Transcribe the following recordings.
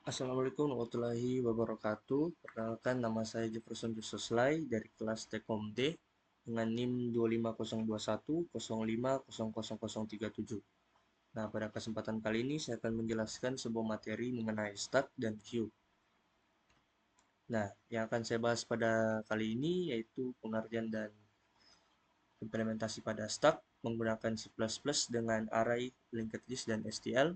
Assalamualaikum warahmatullahi wabarakatuh. Perkenalkan, nama saya Jefferson Joseslay dari kelas Tekom D dengan NIM 25101050037. Nah, pada kesempatan kali ini saya akan menjelaskan sebuah materi mengenai stack dan queue. Nah, yang akan saya bahas pada kali ini yaitu pengerjaan dan implementasi pada stack menggunakan C++ dengan array, linked list, dan STL.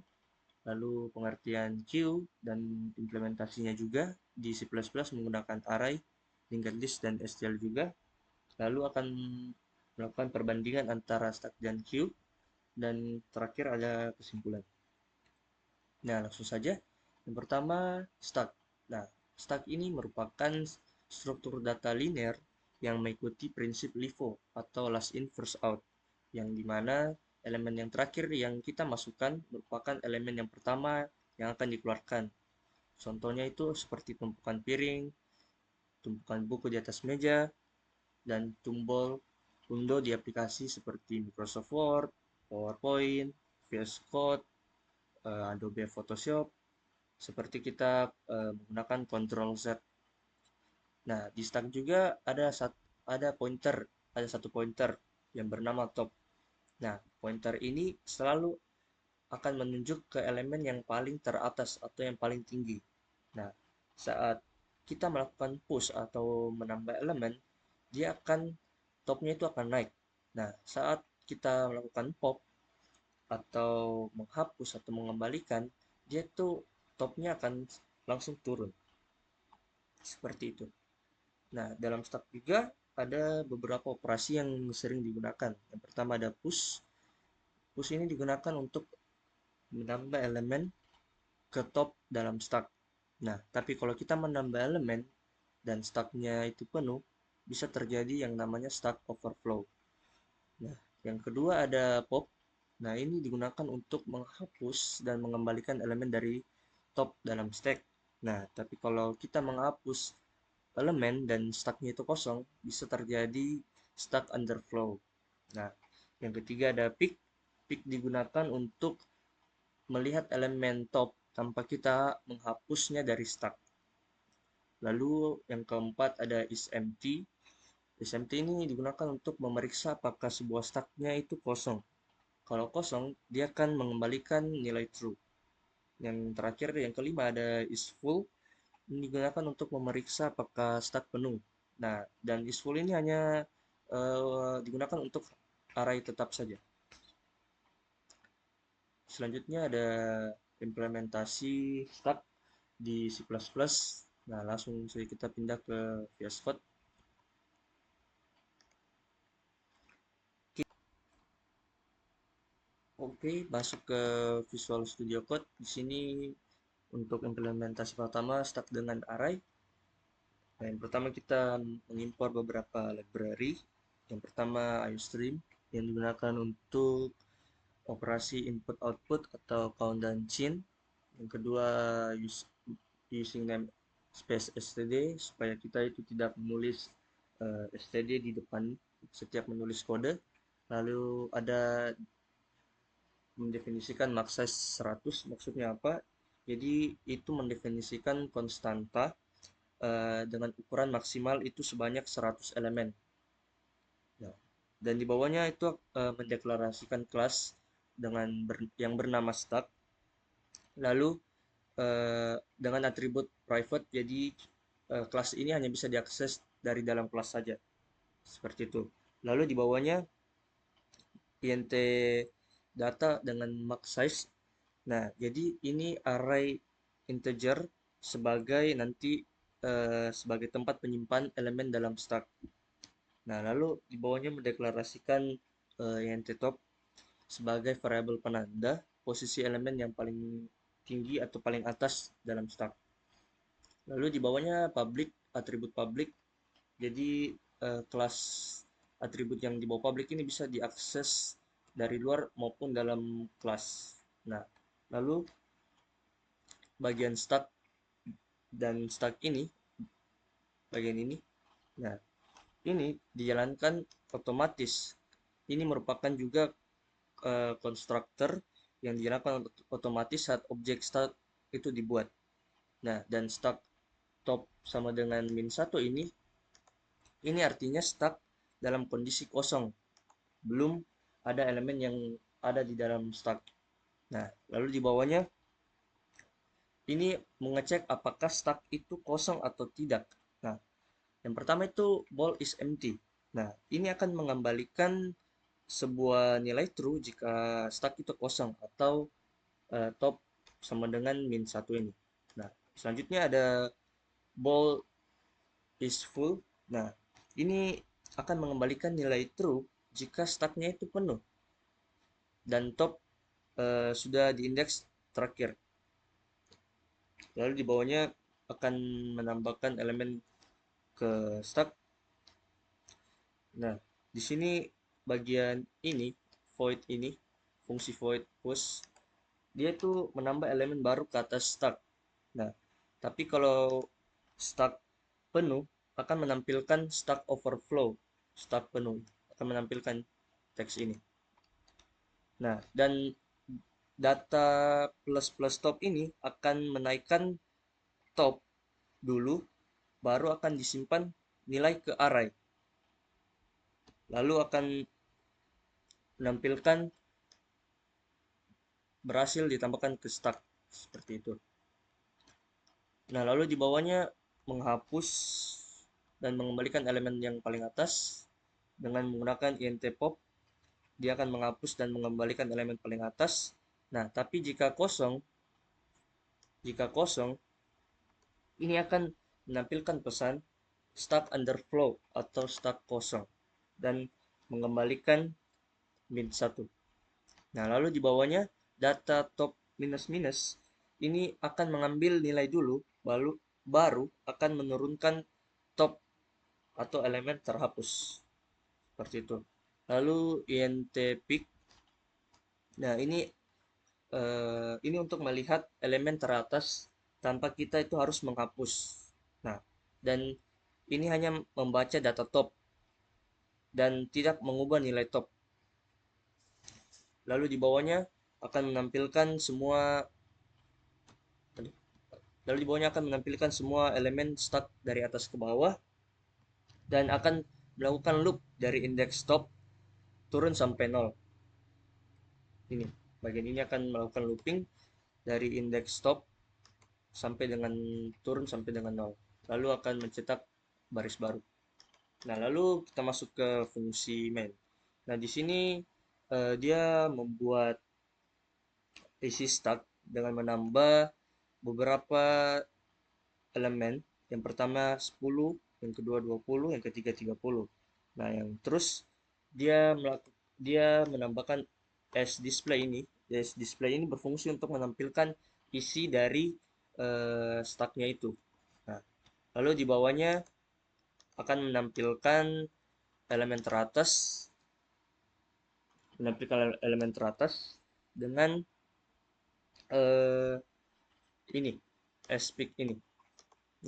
Lalu pengertian queue dan implementasinya juga di C++ menggunakan array, linked list, dan STL juga. Lalu akan melakukan perbandingan antara stack dan queue, dan terakhir ada kesimpulan. Nah, langsung saja. Yang pertama, stack. Nah, stack ini merupakan struktur data linear yang mengikuti prinsip LIFO atau last in first out, yang dimana elemen yang terakhir yang kita masukkan merupakan elemen yang pertama yang akan dikeluarkan. Contohnya itu seperti tumpukan piring, tumpukan buku di atas meja, dan tombol undo di aplikasi seperti Microsoft Word, PowerPoint, VS Code, Adobe Photoshop, seperti kita menggunakan Ctrl Z. Nah, di stack juga ada satu pointer yang bernama top. Nah, pointer ini selalu akan menunjuk ke elemen yang paling teratas atau yang paling tinggi. Nah, saat kita melakukan push atau menambah elemen, dia akan topnya itu akan naik. Nah, saat kita melakukan pop atau menghapus atau mengembalikan, dia tuh topnya akan langsung turun. Seperti itu. Nah, dalam stack juga ada beberapa operasi yang sering digunakan. Yang pertama ada push. Push ini digunakan untuk menambah elemen ke top dalam stack. Nah, tapi kalau kita menambah elemen dan stacknya itu penuh, bisa terjadi yang namanya stack overflow. Nah, yang kedua ada pop. Nah, ini digunakan untuk menghapus dan mengembalikan elemen dari top dalam stack. Nah, tapi kalau kita menghapus elemen dan stacknya itu kosong, bisa terjadi stack underflow. Nah, yang ketiga ada pick. Pick digunakan untuk melihat elemen top tanpa kita menghapusnya dari stack. Lalu yang keempat ada isEmpty. IsEmpty ini digunakan untuk memeriksa apakah sebuah stacknya itu kosong. Kalau kosong, dia akan mengembalikan nilai true. Yang terakhir, yang kelima ada isFull. Ini digunakan untuk memeriksa apakah stack penuh. Nah, dan isFull ini hanya digunakan untuk array tetap saja. Selanjutnya ada implementasi stack di C++. Nah, langsung saja kita pindah ke VS Code. Oke, masuk ke Visual Studio Code. Di sini untuk implementasi pertama stack dengan array. Nah, yang pertama kita mengimpor beberapa library. Yang pertama IOStream yang digunakan untuk operasi input output atau count dan chain. Yang kedua using namespace std supaya kita itu tidak menulis std di depan setiap menulis kode. Lalu ada mendefinisikan max size 100, maksudnya apa? Jadi itu mendefinisikan konstanta dengan ukuran maksimal itu sebanyak 100 elemen. Nah, dan di bawahnya itu mendeklarasikan kelas yang bernama stack. Lalu dengan atribut private, jadi kelas ini hanya bisa diakses dari dalam kelas saja. Seperti itu. Lalu di bawahnya int data dengan max size. Nah, jadi ini array integer sebagai nanti sebagai tempat penyimpan elemen dalam stack. Nah, lalu di bawahnya mendeklarasikan int top sebagai variabel penanda posisi elemen yang paling tinggi atau paling atas dalam stack. Lalu di bawahnya public, atribut public. Jadi kelas atribut yang di bawah public ini bisa diakses dari luar maupun dalam kelas. Nah, lalu bagian stack dan stack ini, bagian ini, nah ini dijalankan otomatis. Ini merupakan juga konstruktor yang dijalankan otomatis saat objek stack itu dibuat. Nah, dan stack top sama dengan -1 ini artinya stack dalam kondisi kosong, belum ada elemen yang ada di dalam stack. Nah, lalu di bawahnya ini mengecek apakah stack itu kosong atau tidak. Nah, yang pertama itu ball is empty. Nah, ini akan mengembalikan sebuah nilai true jika stack itu kosong atau top sama dengan -1 ini. Nah, selanjutnya ada ball is full. Nah, ini akan mengembalikan nilai true jika stacknya itu penuh dan top sudah diindeks terakhir. Lalu di bawahnya akan menambahkan elemen ke stack. Nah, di sini bagian ini, void ini, fungsi void push, dia tuh menambah elemen baru ke atas stack. Nah, tapi kalau stack penuh akan menampilkan stack overflow. Stack penuh akan menampilkan teks ini. Nah, dan data plus plus top ini akan menaikkan top dulu, baru akan disimpan nilai ke array. Lalu akan menampilkan berhasil ditambahkan ke stack seperti itu. Nah, lalu di bawahnya menghapus dan mengembalikan elemen yang paling atas dengan menggunakan int pop. Dia akan menghapus dan mengembalikan elemen paling atas. Nah, tapi jika kosong, ini akan menampilkan pesan stack underflow atau stack kosong dan mengembalikan -1. Nah, lalu di bawahnya data top minus minus ini akan mengambil nilai dulu, baru akan menurunkan top atau elemen terhapus. Seperti itu. Lalu int pick. Nah, ini untuk melihat elemen teratas tanpa kita itu harus menghapus. Nah, dan ini hanya membaca data top dan tidak mengubah nilai top. Lalu di bawahnya akan menampilkan semua elemen stack dari atas ke bawah dan akan melakukan loop dari indeks top turun sampai 0. Ini bagian ini akan melakukan looping dari indeks top sampai dengan turun sampai dengan 0. Lalu akan mencetak baris baru. Nah, lalu kita masuk ke fungsi main. Nah, di sini dia membuat isi stack dengan menambah beberapa elemen. Yang pertama 10, yang kedua 20, yang ketiga 30. Nah, yang terus dia menambahkan display ini. Display ini berfungsi untuk menampilkan isi dari stacknya itu. Nah, lalu di bawahnya akan elemen teratas menampilkan elemen teratas dengan ini speak ini.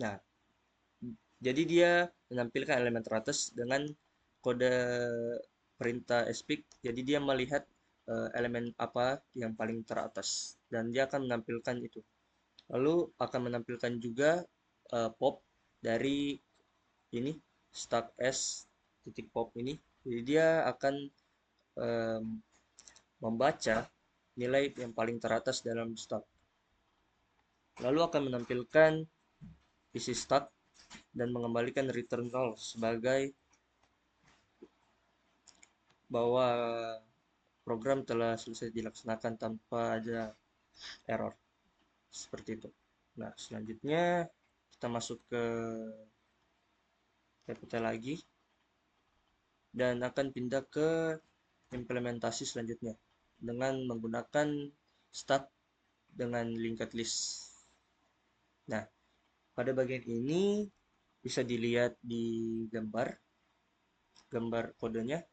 Nah, jadi dia menampilkan elemen teratas dengan kode perintah speak. Jadi dia melihat elemen apa yang paling teratas dan dia akan menampilkan itu. Lalu akan menampilkan juga pop dari ini stack s titik pop ini. Jadi dia akan um, membaca nilai yang paling teratas dalam stack. Lalu akan menampilkan isi stack dan mengembalikan return 0 sebagai bahwa program telah selesai dilaksanakan tanpa ada error. Seperti itu. Nah, selanjutnya kita masuk ke PPT lagi dan akan pindah ke implementasi selanjutnya dengan menggunakan stack dengan linked list. Nah, pada bagian ini bisa dilihat di gambar kodenya.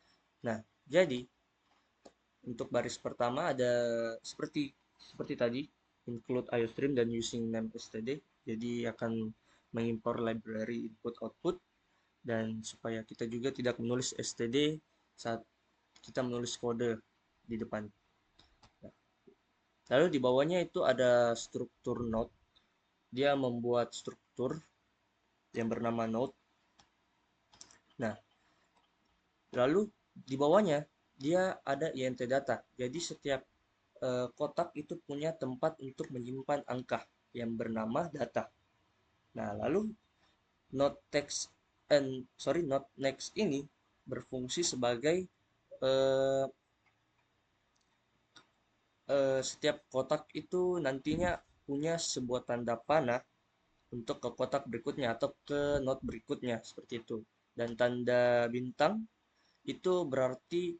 Nah, jadi untuk baris pertama ada seperti tadi, include iostream dan using name std. Jadi akan mengimpor library input output dan supaya kita juga tidak menulis std saat kita menulis kode di depan. Nah, lalu di bawahnya itu ada struktur node. dia membuat struktur yang bernama node. Nah, lalu di bawahnya dia ada int data. Jadi setiap kotak itu punya tempat untuk menyimpan angka yang bernama data. Nah, lalu node next ini berfungsi sebagai eh, setiap kotak itu nantinya punya sebuah tanda panah untuk ke kotak berikutnya atau ke node berikutnya seperti itu. Dan tanda bintang itu berarti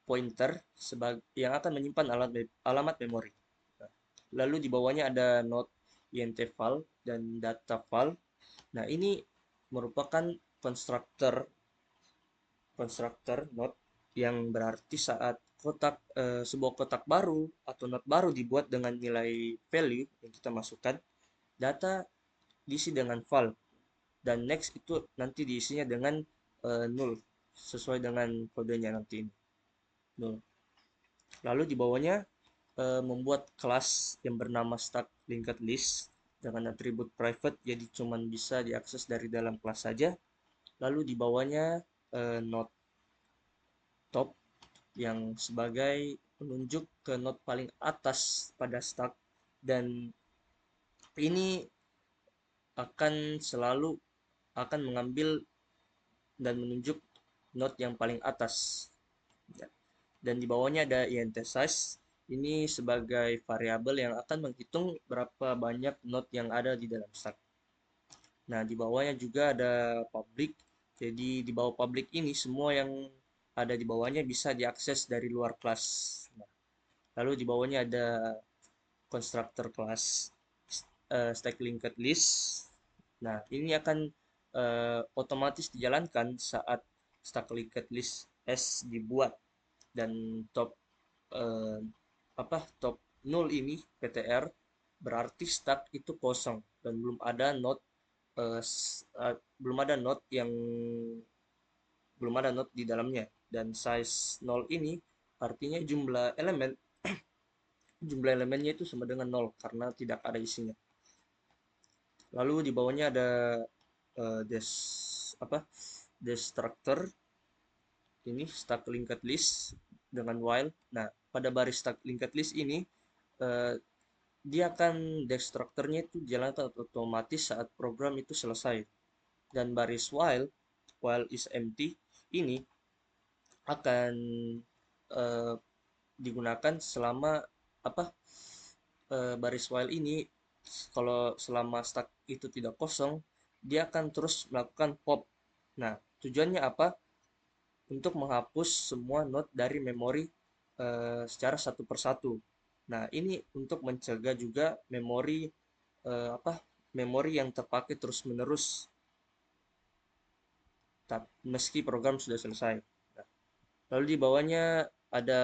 pointer yang akan menyimpan alamat memori. Lalu di bawahnya ada node int file dan data file. Nah, ini merupakan konstruktor konstruktor node yang berarti saat sebuah kotak baru atau node baru dibuat dengan nilai value yang kita masukkan, data diisi dengan val, dan next itu nanti diisinya dengan null sesuai dengan kodenya nanti ini null. Lalu di bawahnya membuat kelas yang bernama stack linked list dengan atribut private, jadi cuman bisa diakses dari dalam kelas saja. Lalu di bawahnya node top yang sebagai penunjuk ke node paling atas pada stack, dan ini selalu akan mengambil dan menunjuk node yang paling atas. Dan di bawahnya ada int size, ini sebagai variabel yang akan menghitung berapa banyak node yang ada di dalam stack. Nah, di bawahnya juga ada public, jadi di bawah public ini semua yang ada di bawahnya bisa diakses dari luar kelas. Nah, lalu di bawahnya ada constructor kelas stack linked list. Nah, ini akan otomatis dijalankan saat stack linked list S dibuat, dan top eh, top 0 ini PTR berarti stack itu kosong dan eh, belum ada node di dalamnya, dan size 0 ini artinya jumlah elemennya itu sama dengan 0 karena tidak ada isinya. Lalu di bawahnya ada uh, des apa destructor, ini stack linked list dengan while. Nah, pada baris stack linked list ini uh, dia akan destrukturnya itu jalankan otomatis saat program itu selesai. Dan baris while is empty ini akan uh, digunakan selama apa baris while ini, kalau selama stack itu tidak kosong, dia akan terus melakukan pop. Nah, tujuannya apa? Untuk menghapus semua node dari memori secara satu persatu. Nah, ini untuk mencegah juga eh, apa memori yang terpakai terus-menerus meski program sudah selesai. Nah, lalu di bawahnya ada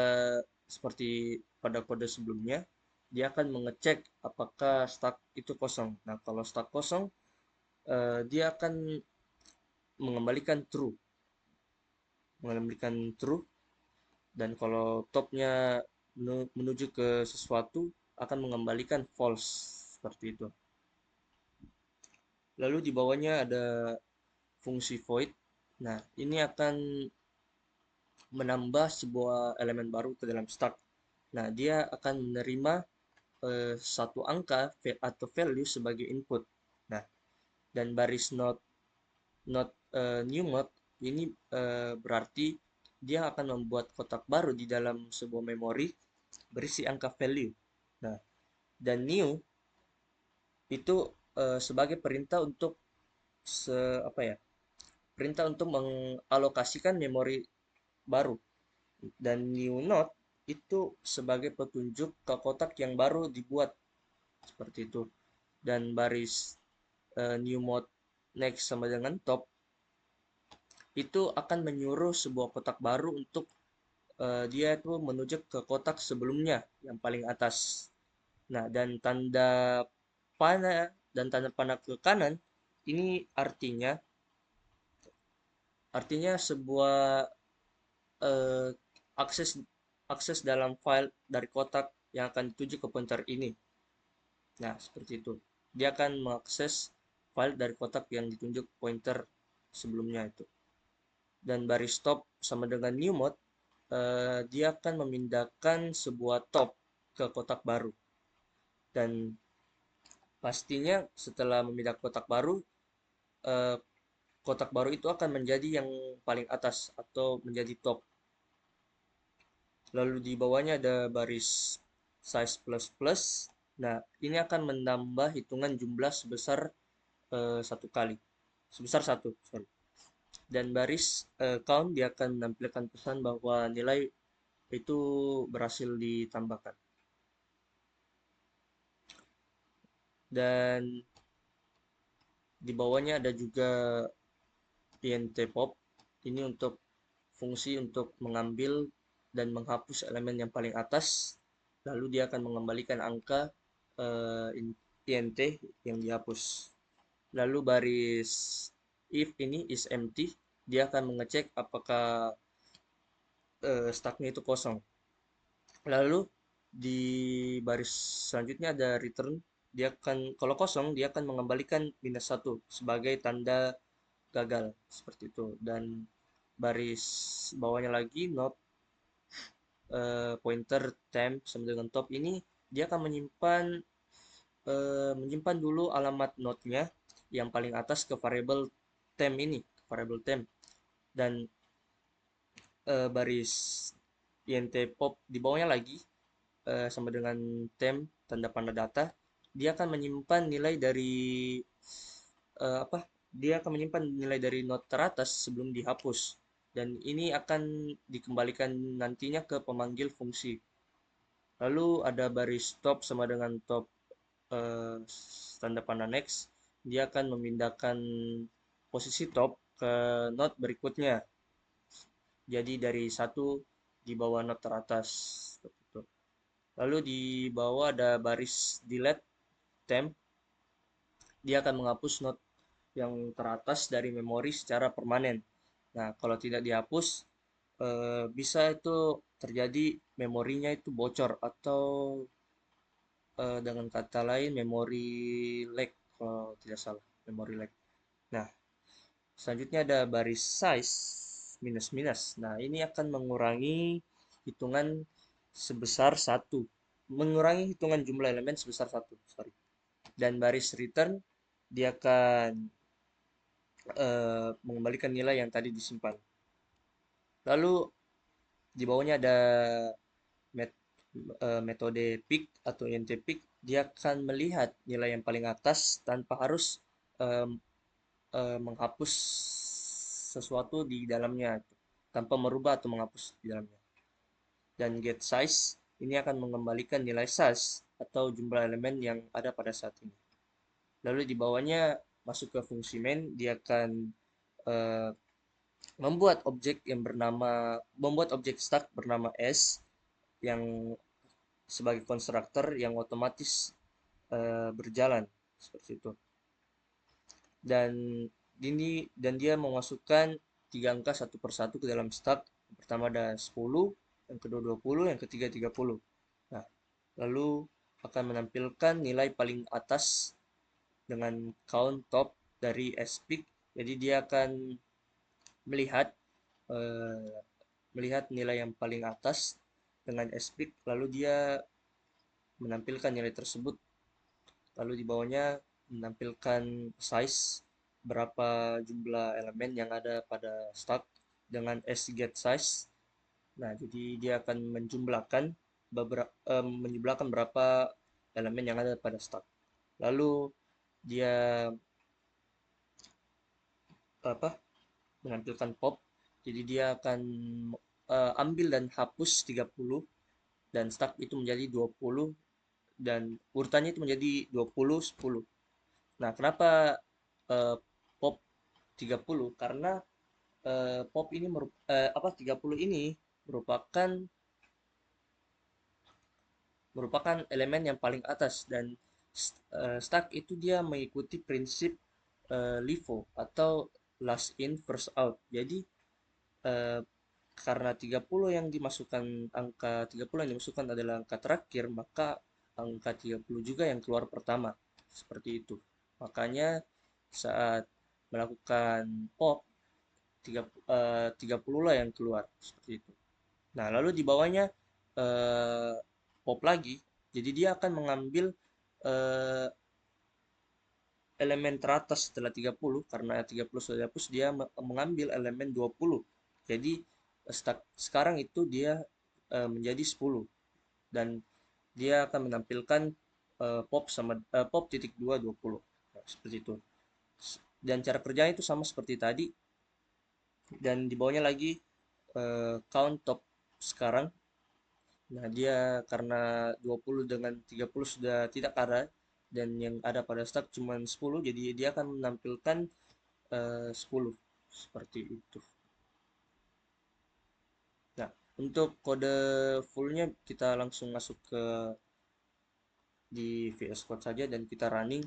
seperti pada kode sebelumnya, dia akan mengecek apakah stack itu kosong. Nah, kalau stack kosong, dia akan mengembalikan true, dan kalau topnya menuju ke sesuatu akan mengembalikan false seperti itu. Lalu di bawahnya ada fungsi void. Nah, ini akan menambah sebuah elemen baru ke dalam stack. Nah, dia akan menerima satu angka atau value sebagai input. Nah, dan baris new mode ini berarti dia akan membuat kotak baru di dalam sebuah memori berisi angka value. Nah, dan new itu sebagai perintah untuk apa ya? Perintah untuk mengalokasikan memori baru, dan new node itu sebagai petunjuk ke kotak yang baru dibuat seperti itu. Dan baris new mode next sama dengan top itu akan menyuruh sebuah kotak baru untuk dia itu menuju ke kotak sebelumnya yang paling atas. Nah, dan tanda panah ke kanan ini artinya sebuah eh, akses akses dalam file dari kotak yang akan dituju ke pointer ini. Nah, seperti itu. dia akan mengakses file dari kotak yang ditunjuk pointer sebelumnya itu. Dan baris top sama dengan new mode, dia akan memindahkan sebuah top ke kotak baru. Dan pastinya setelah memindah kotak baru, eh, kotak baru itu akan menjadi yang paling atas atau menjadi top. Lalu di bawahnya ada baris size plus plus. Nah, ini akan menambah hitungan jumlah sebesar satu kali, sebesar satu, sorry. Dan baris count dia akan menampilkan pesan bahwa nilai itu berhasil ditambahkan. Dan di bawahnya ada juga int pop. Ini untuk fungsi untuk mengambil dan menghapus elemen yang paling atas, lalu dia akan mengembalikan angka int yang dihapus. Lalu baris if ini is empty, dia akan mengecek apakah stacknya itu kosong. Lalu di baris selanjutnya ada return, dia akan, kalau kosong dia akan mengembalikan -1 sebagai tanda gagal, seperti itu. Dan baris bawahnya lagi not pointer temp sama dengan top ini, dia akan menyimpan dulu alamat node-nya yang paling atas ke variable temp ini, variable temp. Dan baris int pop di bawahnya lagi sama dengan temp tanda panah data, dia akan menyimpan nilai dari apa? Dia akan menyimpan nilai dari node teratas sebelum dihapus. Dan ini akan dikembalikan nantinya ke pemanggil fungsi. Lalu ada baris top sama dengan top tanda panah next. Dia akan memindahkan posisi top ke node berikutnya. Jadi dari satu di bawah node teratas. Lalu di bawah ada baris delete temp. Dia akan menghapus node yang teratas dari memori secara permanen. Nah, kalau tidak dihapus, bisa itu terjadi memorinya itu bocor atau dengan kata lain memori leak kalau tidak salah, memori leak. Nah, selanjutnya ada baris size minus minus. Nah, ini akan mengurangi hitungan sebesar satu, mengurangi hitungan jumlah elemen sebesar satu, sorry. Dan baris return dia akan mengembalikan nilai yang tadi disimpan. Lalu di bawahnya ada metode pick atau int pick. Dia akan melihat nilai yang paling atas tanpa harus menghapus sesuatu di dalamnya, tanpa merubah atau menghapus di dalamnya. Dan get size ini akan mengembalikan nilai size atau jumlah elemen yang ada pada saat ini. Lalu di bawahnya masuk ke fungsi main, dia akan uh, membuat objek stack bernama s yang sebagai konstruktor yang otomatis berjalan seperti itu. Dan dia memasukkan 3 angka satu persatu ke dalam stack. Yang pertama ada 10, yang kedua 20, yang ketiga 30. Nah, lalu akan menampilkan nilai paling atas dengan count top dari spick. Jadi dia akan melihat nilai yang paling atas dengan spick, lalu dia menampilkan nilai tersebut. Lalu di bawahnya menampilkan size, berapa jumlah elemen yang ada pada stack dengan sGetSize. Nah, jadi dia akan menjumlahkan berapa elemen yang ada pada stack. Lalu dia menampilkan pop. Jadi dia akan ambil dan hapus 30 dan stack itu menjadi 20 dan urutannya itu menjadi 20 10. Nah, kenapa pop 30? Karena pop ini 30 ini merupakan elemen yang paling atas, dan stack itu dia mengikuti prinsip LIFO atau last in first out. Jadi karena 30 yang dimasukkan, angka 30 yang dimasukkan adalah angka terakhir, maka angka 30 juga yang keluar pertama. seperti itu. Makanya saat melakukan pop 30 lah yang keluar seperti itu. Nah, lalu di bawahnya eh, pop lagi. Jadi dia akan mengambil eh, elemen teratas setelah 30 karena 30 sudah dihapus, dia mengambil elemen 20. Jadi sekarang itu dia menjadi 10 dan dia akan menampilkan pop titik 2 20. Nah, seperti itu. Dan cara kerjanya itu sama seperti tadi, dan di bawahnya lagi count top sekarang. Nah, dia karena 20 dengan 30 sudah tidak ada dan yang ada pada stack cuma 10, jadi dia akan menampilkan 10 seperti itu. Nah, untuk kode fullnya kita langsung masuk ke di VS Code saja dan kita running.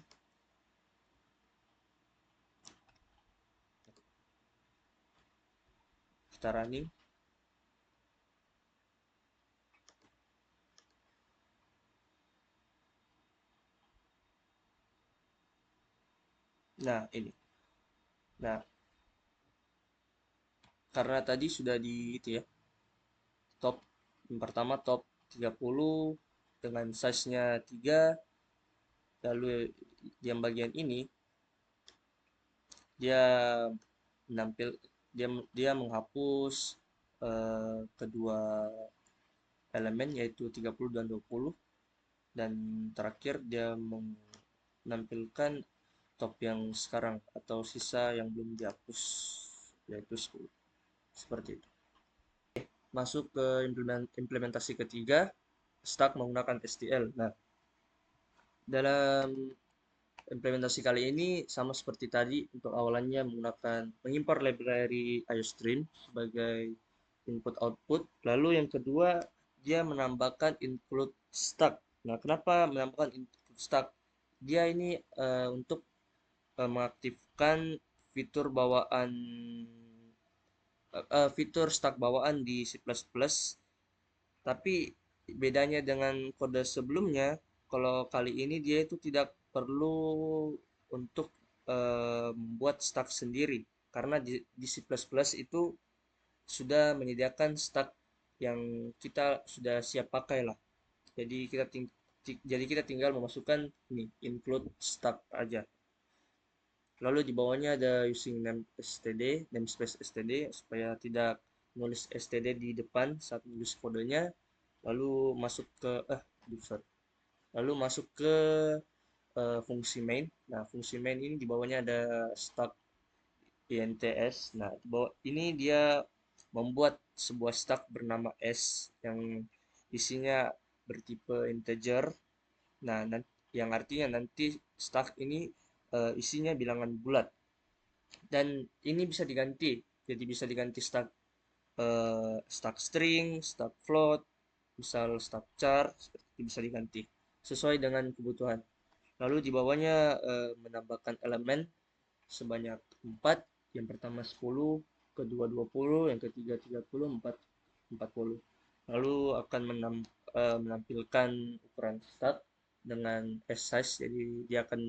Kita running. Nah, ini. Nah, karena tadi sudah di itu ya, top yang pertama top 30 dengan size-nya 3, lalu yang bagian ini dia menampil dia dia menghapus kedua elemen yaitu 30 dan 20, dan terakhir dia menampilkan top yang sekarang atau sisa yang belum dihapus yaitu 10 seperti itu. Masuk ke implementasi ketiga, stack menggunakan STL. Nah, dalam implementasi kali ini sama seperti tadi, untuk awalannya menggunakan mengimpor library IOStream sebagai input output. Lalu yang kedua, dia menambahkan include stack. Nah, kenapa menambahkan include stack? Dia ini untuk mengaktifkan fitur bawaan fitur stack bawaan di C++. Tapi bedanya dengan kode sebelumnya, kalau kali ini dia itu tidak perlu untuk membuat stack sendiri, karena di C++ itu sudah menyediakan stack yang kita sudah siap pakai lah. Jadi kita tinggal memasukkan ini include stack aja. Lalu di bawahnya ada using name std, namespace std, supaya tidak nulis std di depan saat nulis kodenya. Lalu masuk ke sorry. Lalu masuk ke fungsi main. Nah, fungsi main ini di bawahnya ada stack ints. Nah, di bawah ini dia membuat sebuah stack bernama s yang isinya bertipe integer. Nah, yang artinya nanti stack ini isinya bilangan bulat. Dan ini bisa diganti. Jadi bisa diganti stack stack string, stack float, misal stack char, seperti itu bisa diganti sesuai dengan kebutuhan. Lalu di bawahnya menambahkan elemen sebanyak 4. Yang pertama 10, kedua 20, yang ketiga 30, 4 40. Lalu akan menampilkan ukuran stack dengan s size, jadi dia akan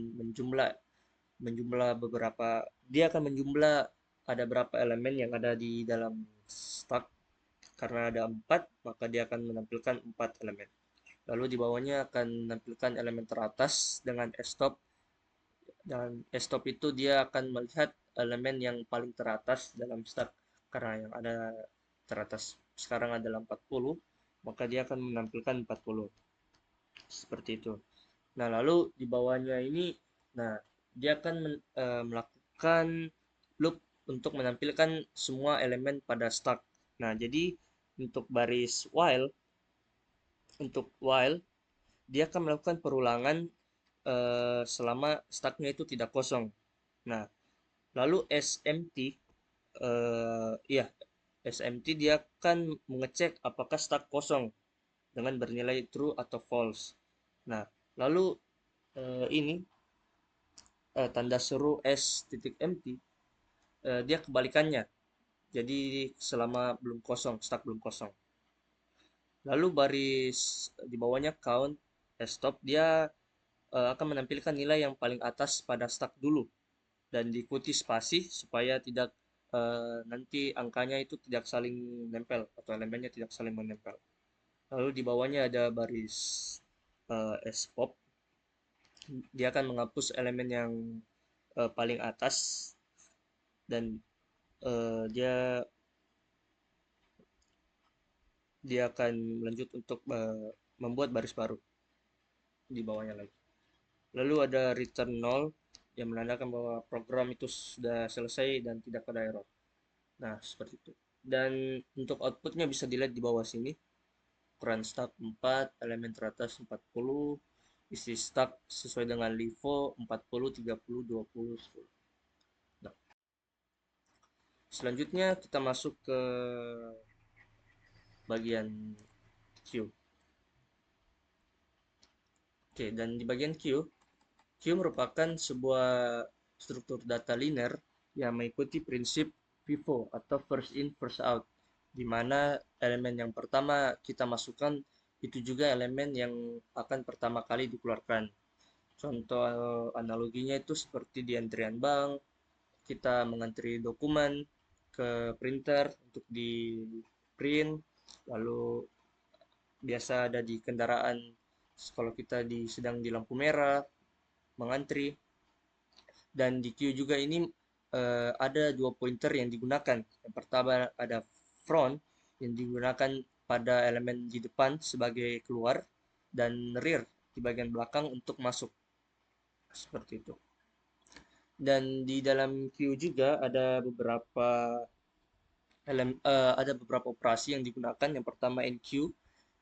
menjumlah beberapa, dia akan menjumlah ada berapa elemen yang ada di dalam stack. Karena ada 4, maka dia akan menampilkan 4 elemen. Lalu di bawahnya akan menampilkan elemen teratas dengan stop, dan stop itu dia akan melihat elemen yang paling teratas dalam stack. Karena yang ada teratas sekarang adalah 40, maka dia akan menampilkan 40 seperti itu. Nah, lalu di bawahnya ini, nah, dia akan melakukan loop untuk menampilkan semua elemen pada stack. Nah, jadi untuk baris while dia akan melakukan perulangan selama stacknya itu tidak kosong. Nah, lalu iya, SMT dia akan mengecek apakah stack kosong dengan bernilai true atau false. Nah, lalu ini tanda seru s.empty, dia kebalikannya. Jadi selama belum kosong, stack belum kosong. Lalu baris di bawahnya count stop, dia akan menampilkan nilai yang paling atas pada stack dulu dan diikuti spasi supaya tidak nanti angkanya itu tidak saling nempel atau elemennya tidak saling menempel. Lalu di bawahnya ada baris spop. Dia akan menghapus elemen yang paling atas dan dia dia akan lanjut untuk membuat baris baru di bawahnya lagi. Lalu ada return null yang menandakan bahwa program itu sudah selesai dan tidak ada error. Nah, seperti itu. Dan untuk outputnya bisa dilihat di bawah sini. Ukuran stack 4, elemen teratas 40, isi stack sesuai dengan LIFO 40, 30, 20, 10. Nah, selanjutnya kita masuk ke bagian queue. Oke, dan di bagian queue, queue merupakan sebuah struktur data linear yang mengikuti prinsip FIFO atau first in first out, di mana elemen yang pertama kita masukkan itu juga elemen yang akan pertama kali dikeluarkan. Contoh analoginya itu seperti di antrian bank, kita mengantri dokumen ke printer untuk di print, lalu biasa ada di kendaraan kalau kita sedang di lampu merah mengantri. Dan di queue juga ini ada dua pointer yang digunakan. Yang pertama ada front yang digunakan pada elemen di depan sebagai keluar dan rear di bagian belakang untuk masuk. Seperti itu. Dan di dalam queue juga ada beberapa operasi yang digunakan. Yang pertama enqueue,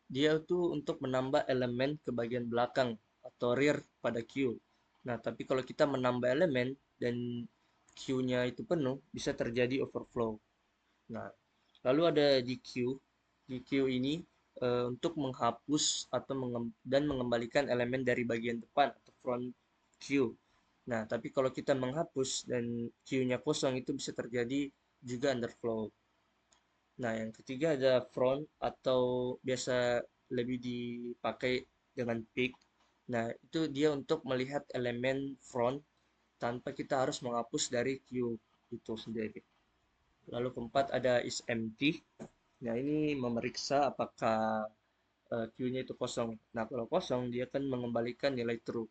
dia itu untuk menambah elemen ke bagian belakang atau rear pada queue. Nah, tapi kalau kita menambah elemen dan queue-nya itu penuh, bisa terjadi overflow. Nah, lalu ada di queue. Di queue ini untuk menghapus atau dan mengembalikan elemen dari bagian depan atau front queue. Nah, tapi kalau kita menghapus dan queue-nya kosong itu bisa terjadi juga underflow. Nah, yang ketiga ada front atau biasa lebih dipakai dengan pick. Nah, itu dia untuk melihat elemen front tanpa kita harus menghapus dari queue itu sendiri. Lalu keempat ada is empty. Nah, ini memeriksa apakah queue-nya itu kosong. Nah, kalau kosong dia akan mengembalikan nilai true.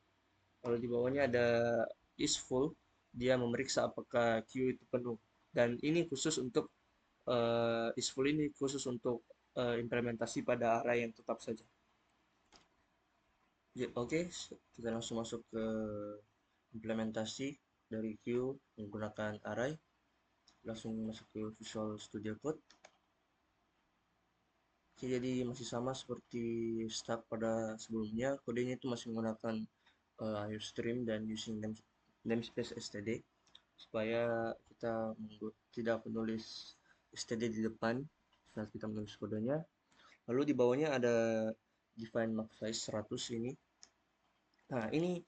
Kalau di bawahnya ada is full, dia memeriksa apakah queue itu penuh. Dan ini khusus untuk isful ini khusus untuk implementasi pada array yang tetap saja. Ya, oke, kita langsung masuk ke implementasi dari queue menggunakan array. Langsung masuk ke Visual Studio Code. Oke, jadi masih sama seperti start pada sebelumnya. Kodenya itu masih menggunakan IOStream dan using namespace std supaya kita tidak menulis std di depan saat kita menulis kodenya. Lalu di bawahnya ada define max size 100 ini. Nah, ini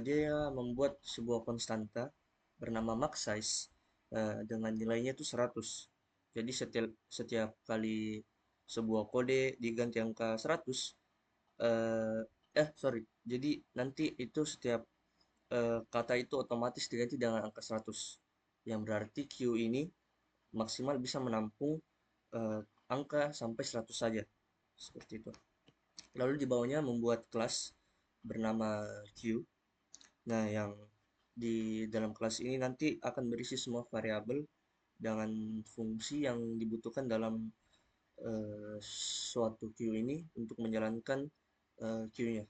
dia membuat sebuah konstanta bernama max size dengan nilainya itu 100. Jadi setiap kali sebuah kode diganti angka 100, sorry. Jadi nanti itu setiap kata itu otomatis diganti dengan angka 100. Yang berarti Q ini maksimal bisa menampung angka sampai 100 saja. Seperti itu. Lalu di bawahnya membuat kelas bernama Q. Nah, yang di dalam kelas ini nanti akan berisi semua variabel dengan fungsi yang dibutuhkan dalam suatu queue ini untuk menjalankan queue-nya.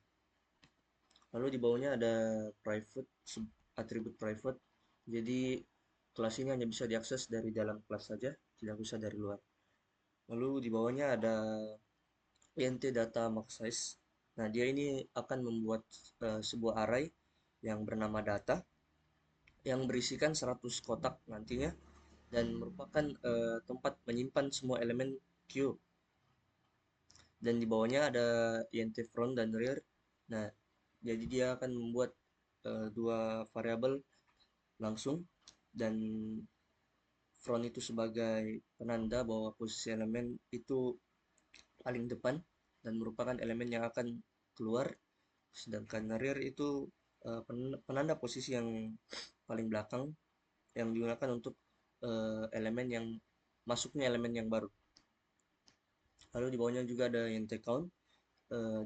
Lalu di bawahnya ada private, atribut private. Jadi kelas ini hanya bisa diakses dari dalam kelas saja, tidak bisa dari luar. Lalu di bawahnya ada int data max size. Nah, dia ini akan membuat sebuah array yang bernama data yang berisikan 100 kotak nantinya dan merupakan tempat menyimpan semua elemen queue. Dan di bawahnya ada int front dan rear. Nah, jadi dia akan membuat dua variabel langsung, dan front itu sebagai penanda bahwa posisi elemen itu paling depan dan merupakan elemen yang akan keluar, sedangkan rear itu penanda posisi yang paling belakang yang digunakan untuk elemen yang masuknya elemen yang baru. Lalu di bawahnya juga ada int count,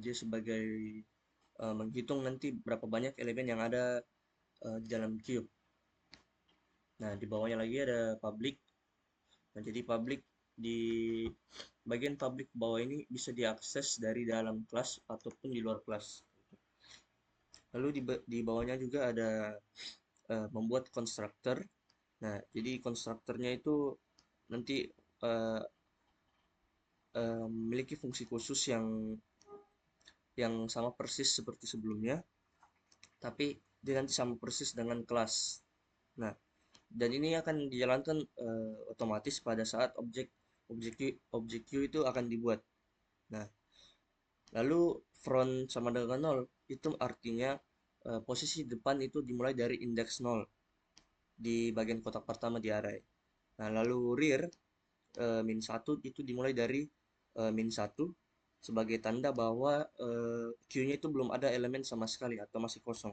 dia sebagai menghitung nanti berapa banyak elemen yang ada di dalam queue. Nah, di bawahnya lagi ada public. Nah, jadi public di bagian public bawah ini bisa diakses dari dalam kelas ataupun di luar kelas. Lalu di bawahnya juga ada membuat constructor. Nah, jadi konstruktornya itu nanti uh, memiliki fungsi khusus yang sama persis seperti sebelumnya, tapi dia nanti sama persis dengan kelas. Nah, dan ini akan dijalankan otomatis pada saat objek Q itu akan dibuat. Nah, lalu front sama dengan 0 itu artinya posisi depan itu dimulai dari indeks 0 di bagian kotak pertama di array. Nah, lalu rear min 1 itu dimulai dari min 1 sebagai tanda bahwa Q-nya itu belum ada elemen sama sekali atau masih kosong.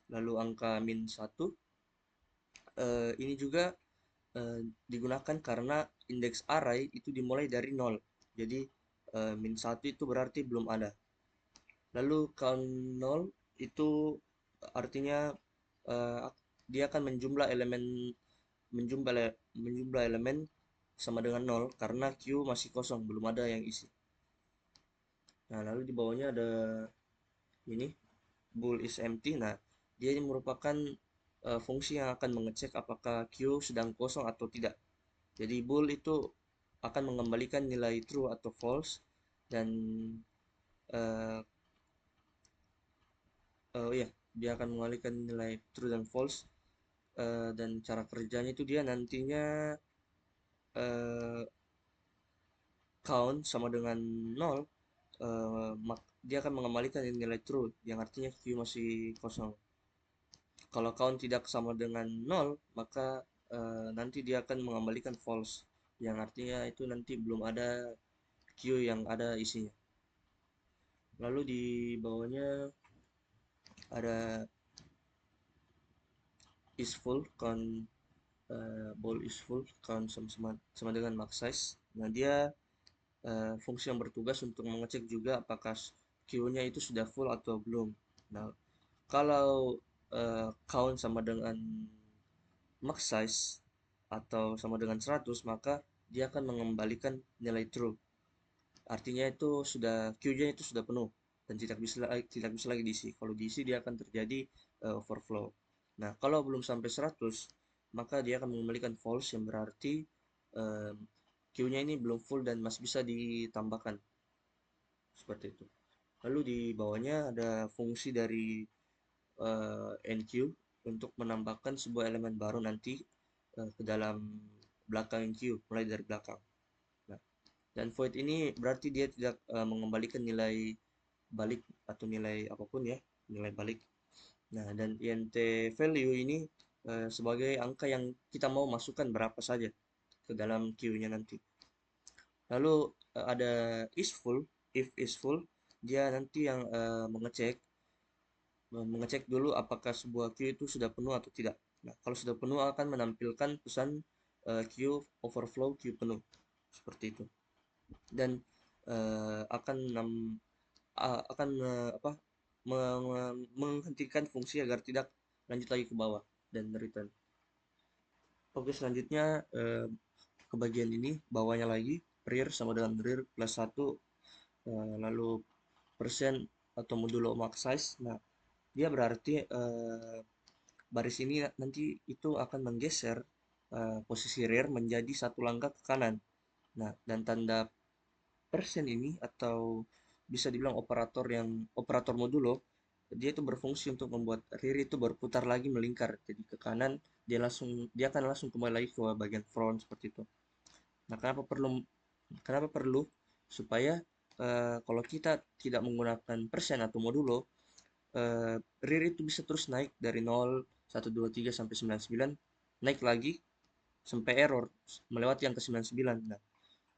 Lalu angka min 1 ini juga digunakan karena indeks array itu dimulai dari 0. Jadi min 1 itu berarti belum ada. Lalu count 0 itu artinya dia akan menjumlah elemen sama dengan 0 karena Q masih kosong, belum ada yang isi. Nah, lalu di bawahnya ada ini bool is empty. Nah, dia ini merupakan fungsi yang akan mengecek apakah Q sedang kosong atau tidak. Jadi bool itu akan mengembalikan nilai true atau false, dan uh, ya, dia akan mengembalikan nilai true dan false, dan cara kerjanya itu dia nantinya uh, count sama dengan 0, dia akan mengembalikan nilai true yang artinya Q masih kosong. Kalau count tidak sama dengan 0, maka nanti dia akan mengembalikan false yang artinya itu nanti belum ada Q yang ada isinya. Lalu di bawahnya ada is full, count ball is full, count sama dengan max size. Nah, dia fungsi yang bertugas untuk mengecek juga apakah Q-nya itu sudah full atau belum. Nah, kalau count sama dengan max size atau sama dengan 100, maka dia akan mengembalikan nilai true. Artinya itu sudah Q-nya itu sudah penuh dan tidak bisa lagi diisi. Kalau diisi dia akan terjadi overflow. Nah, kalau belum sampai 100, maka dia akan mengembalikan false yang berarti Q-nya ini belum full dan masih bisa ditambahkan. Seperti itu. Lalu di bawahnya ada fungsi dari enq untuk menambahkan sebuah elemen baru nanti ke dalam belakang enq, mulai dari belakang. Nah, dan void ini berarti dia tidak mengembalikan nilai balik atau nilai apapun ya, nilai balik. Nah, dan int value ini sebagai angka yang kita mau masukkan berapa saja ke dalam queue-nya nanti. Lalu ada is full, if is full, dia nanti yang mengecek dulu apakah sebuah queue itu sudah penuh atau tidak. Nah, kalau sudah penuh akan menampilkan pesan queue overflow, queue penuh, seperti itu. Dan akan apa menghentikan fungsi agar tidak lanjut lagi ke bawah dan return. Oke, selanjutnya ke bagian ini, bawahnya lagi rear sama dengan rear plus 1, lalu persen atau modulo max size. Nah, dia berarti baris ini nanti itu akan menggeser posisi rear menjadi satu langkah ke kanan. Nah, dan tanda persen ini atau bisa dibilang operator modulo, dia itu berfungsi untuk membuat rear itu berputar lagi melingkar jadi ke kanan, dia akan langsung kembali lagi ke bagian front seperti itu. Nah, kenapa perlu supaya kalau kita tidak menggunakan persen atau modulo, rear itu bisa terus naik dari 0, 1, 2, 3 sampai 99, naik lagi sampai error melewati yang ke 99. Nah,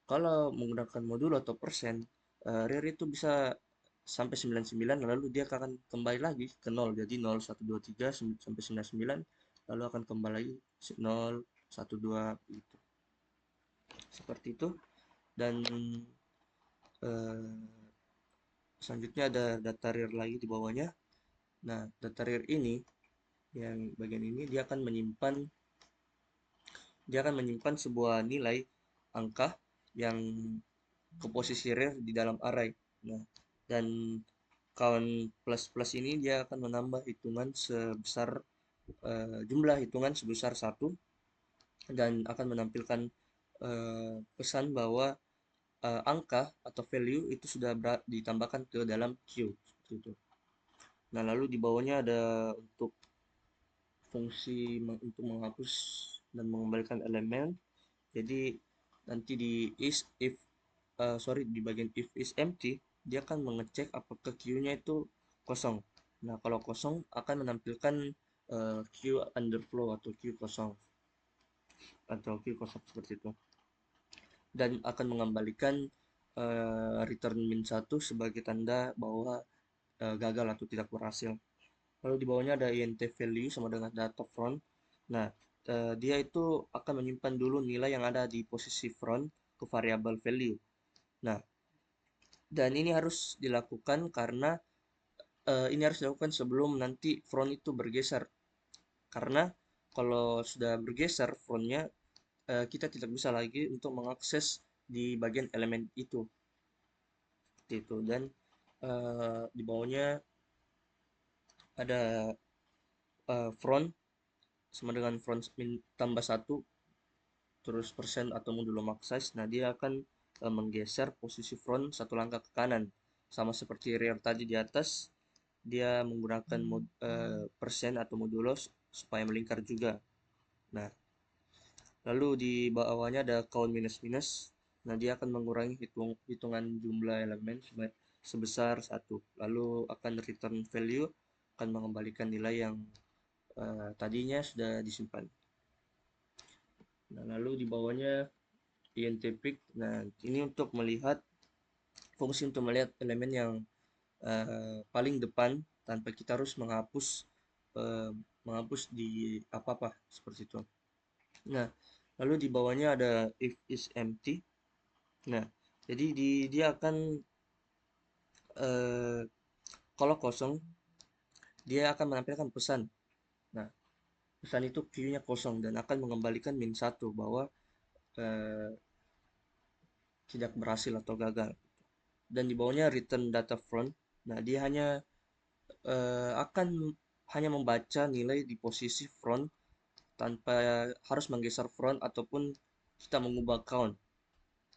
kalau menggunakan modul atau persen, rear itu bisa sampai 99, lalu dia akan kembali lagi ke 0. Jadi 0, 1, 2, 3 sampai 99, lalu akan kembali lagi 0, 1, 2 gitu. Seperti itu. Dan eh, selanjutnya ada data real lagi di bawahnya. Nah, data real ini yang bagian ini dia akan menyimpan sebuah nilai angka yang ke posisi real di dalam array. Nah, dan count plus plus ini dia akan menambah hitungan sebesar jumlah hitungan sebesar 1 dan akan menampilkan pesan bahwa angka atau value itu sudah ditambahkan ke dalam queue seperti itu. Nah, lalu di bawahnya ada untuk fungsi untuk menghapus dan mengembalikan elemen. Jadi nanti di di bagian if is empty, dia akan mengecek apakah queue-nya itu kosong. Nah, kalau kosong akan menampilkan queue underflow atau queue kosong seperti itu. Dan akan mengembalikan return min 1 sebagai tanda bahwa gagal atau tidak berhasil. Lalu di bawahnya ada int value sama dengan data front. Nah, dia itu akan menyimpan dulu nilai yang ada di posisi front ke variabel value. Nah, dan ini harus dilakukan karena ini harus dilakukan sebelum nanti front itu bergeser. Karena kalau sudah bergeser frontnya, kita tidak bisa lagi untuk mengakses di bagian elemen itu. Seperti itu. Dan di bawahnya ada front sama dengan front min tambah 1 terus persen atau modulo max size. Nah, dia akan menggeser posisi front satu langkah ke kanan. Sama seperti rear tadi di atas, dia menggunakan persen atau modulo supaya melingkar juga. Nah, lalu di bawahnya ada count minus minus. Nah, dia akan mengurangi hitungan jumlah elemen sebesar 1. Lalu akan return value, akan mengembalikan nilai yang tadinya sudah disimpan. Nah, lalu di bawahnya int pick. Nah, ini untuk melihat fungsi untuk melihat elemen yang paling depan tanpa kita harus menghapus di apa-apa seperti itu. Nah, lalu di bawahnya ada if is empty. Nah, jadi dia akan kalau kosong dia akan menampilkan pesan. Nah, pesan itu queue-nya kosong dan akan mengembalikan min 1 bahwa eh, tidak berhasil atau gagal. Dan di bawahnya return data front. Nah, dia akan hanya membaca nilai di posisi front tanpa harus menggeser front ataupun kita mengubah count.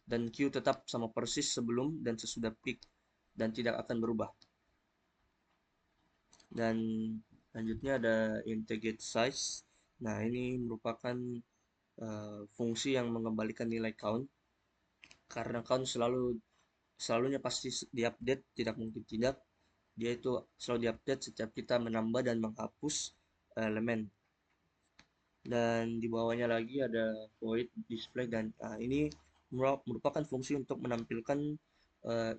Dan queue tetap sama persis sebelum dan sesudah pick dan tidak akan berubah. Dan selanjutnya ada integrate size. Nah, ini merupakan fungsi yang mengembalikan nilai count karena count selalunya pasti diupdate, tidak mungkin tidak. Dia itu selalu diupdate setiap kita menambah dan menghapus elemen. Dan di bawahnya lagi ada void display dan ini merupakan fungsi untuk menampilkan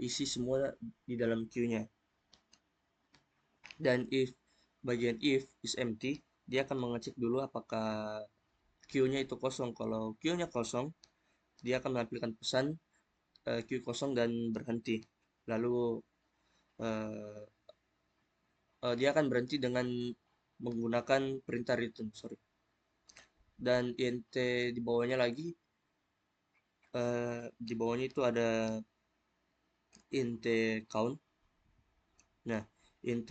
isi semua di dalam queue-nya. Dan bagian if is empty, dia akan mengecek dulu apakah queue-nya itu kosong. Kalau queue-nya kosong, dia akan menampilkan pesan queue kosong dan berhenti. Lalu uh, dia akan berhenti dengan menggunakan perintah return, sorry. Dan int di bawahnya lagi, di bawahnya itu ada int count. Nah, int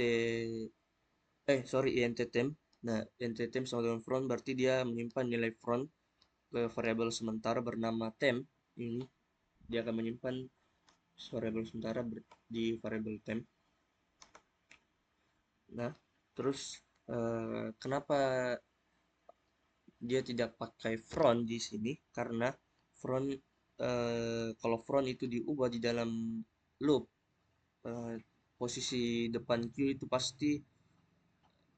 int temp. Nah, int temp sama dengan front berarti dia menyimpan nilai front ke variabel sementara bernama temp. Ini dia akan menyimpan variabel sementara di variabel temp. Nah, terus kenapa dia tidak pakai front di sini? Karena front kalau front itu diubah di dalam loop, posisi depan queue itu pasti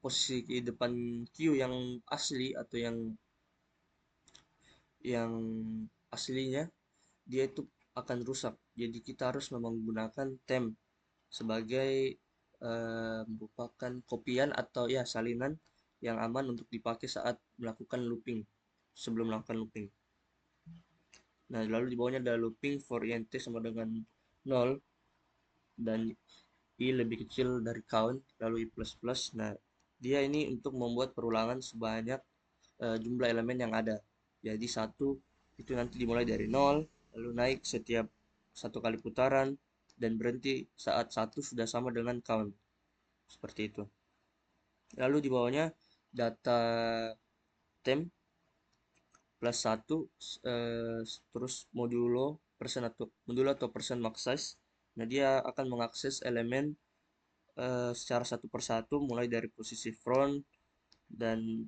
posisi depan queue yang asli atau yang aslinya dia itu akan rusak. Jadi kita harus menggunakan temp sebagai merupakan kopian atau ya salinan yang aman untuk dipakai saat melakukan looping, sebelum melakukan looping. Nah, lalu di bawahnya ada looping for int sama dengan 0 dan i lebih kecil dari count, lalu i plus plus. Nah, dia ini untuk membuat perulangan sebanyak jumlah elemen yang ada. Jadi satu itu nanti dimulai dari 0, lalu naik setiap satu kali putaran dan berhenti saat satu sudah sama dengan count. Seperti itu. Lalu di bawahnya data temp plus 1 terus modulo atau persen max size. Nah, dia akan mengakses elemen secara satu persatu mulai dari posisi front dan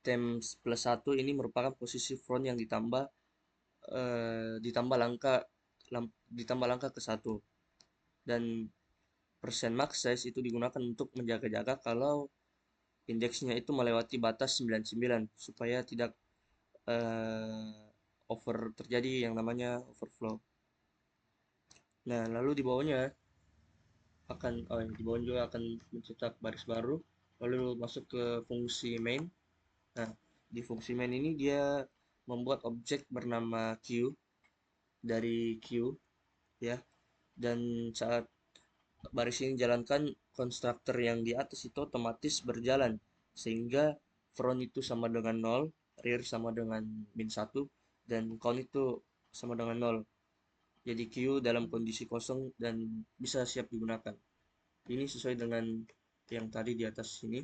temp plus 1 ini merupakan posisi front yang ditambah langkah ke satu, dan persen max size itu digunakan untuk menjaga-jaga kalau indeksnya itu melewati batas 99 supaya tidak terjadi yang namanya overflow. Nah, lalu di bawahnya juga akan mencetak baris baru, lalu masuk ke fungsi main. Nah, di fungsi main ini dia membuat objek bernama Q dari Q, ya, dan saat baris ini jalankan, konstruktor yang di atas itu otomatis berjalan sehingga front itu sama dengan 0, rear sama dengan min 1, dan count itu sama dengan 0. Jadi Q dalam kondisi kosong dan bisa siap digunakan. Ini sesuai dengan yang tadi di atas sini,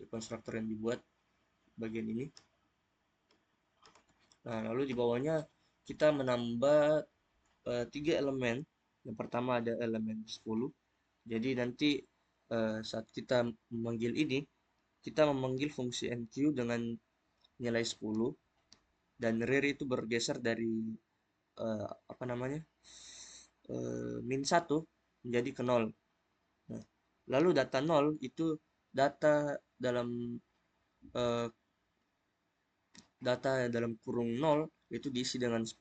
konstruktor yang dibuat bagian ini. Nah, lalu di bawahnya kita menambah 3 elemen. Yang pertama ada elemen 10. Jadi nanti saat kita memanggil ini, kita memanggil fungsi enq dengan nilai 10 dan rear itu bergeser dari min 1 menjadi ke 0. Nah, lalu data 0 itu data dalam eh, kurung 0 itu diisi dengan 10.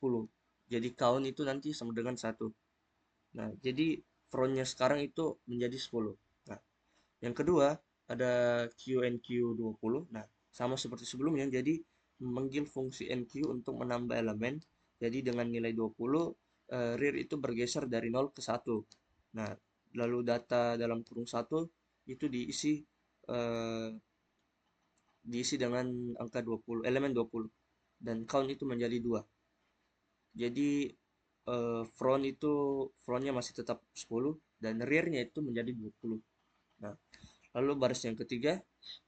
Jadi count itu nanti sama dengan 1. Nah, jadi frontnya sekarang itu menjadi 10. Nah, yang kedua ada QNQ20. Nah, sama seperti sebelumnya, jadi memanggil fungsi NQ untuk menambah elemen. Jadi dengan nilai 20, rear itu bergeser dari 0 ke 1. Nah, lalu data dalam kurung 1 itu diisi dengan angka 20, elemen 20. Dan count itu menjadi 2. Jadi frontnya masih tetap 10 dan rearnya itu menjadi 20. Nah, lalu baris yang ketiga,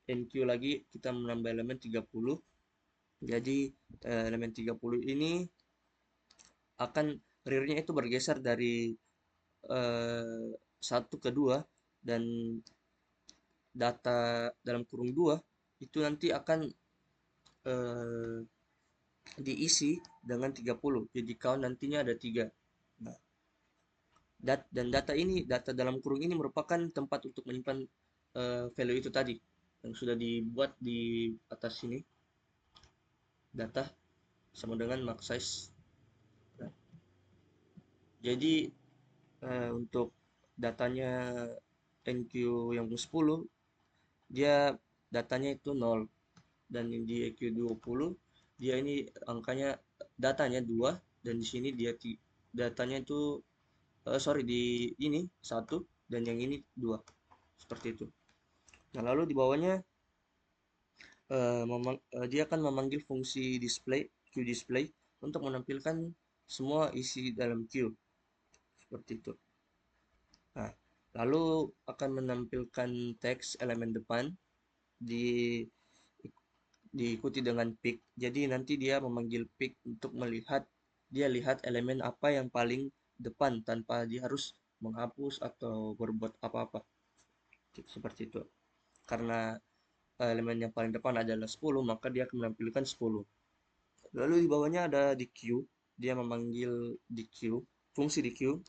NQ lagi kita menambah elemen 30. Jadi elemen 30 ini akan rearnya itu bergeser dari 1 ke 2, dan data dalam kurung 2 itu nanti akan diisi dengan 30. Jadi count nantinya ada 3. Nah, dan data dalam kurung ini merupakan tempat untuk menyimpan value itu tadi yang sudah dibuat di atas sini, data sama dengan max size. Nah, jadi untuk datanya NQ yang 10 dia datanya itu 0, dan di EQ20 dia ini datanya 2, dan di sini datanya itu di ini 1 dan yang ini 2, seperti itu. Nah, lalu di bawahnya dia akan memanggil fungsi QDisplay untuk menampilkan semua isi dalam Q, seperti itu. Nah, lalu akan menampilkan teks elemen depan diikuti dengan pick. Jadi nanti dia memanggil pick untuk lihat elemen apa yang paling depan tanpa dia harus menghapus atau berbuat apa-apa, seperti itu. Karena elemen yang paling depan adalah 10, maka dia akan menampilkan 10. Lalu di bawahnya ada di Q, dia memanggil di Q, fungsi di Q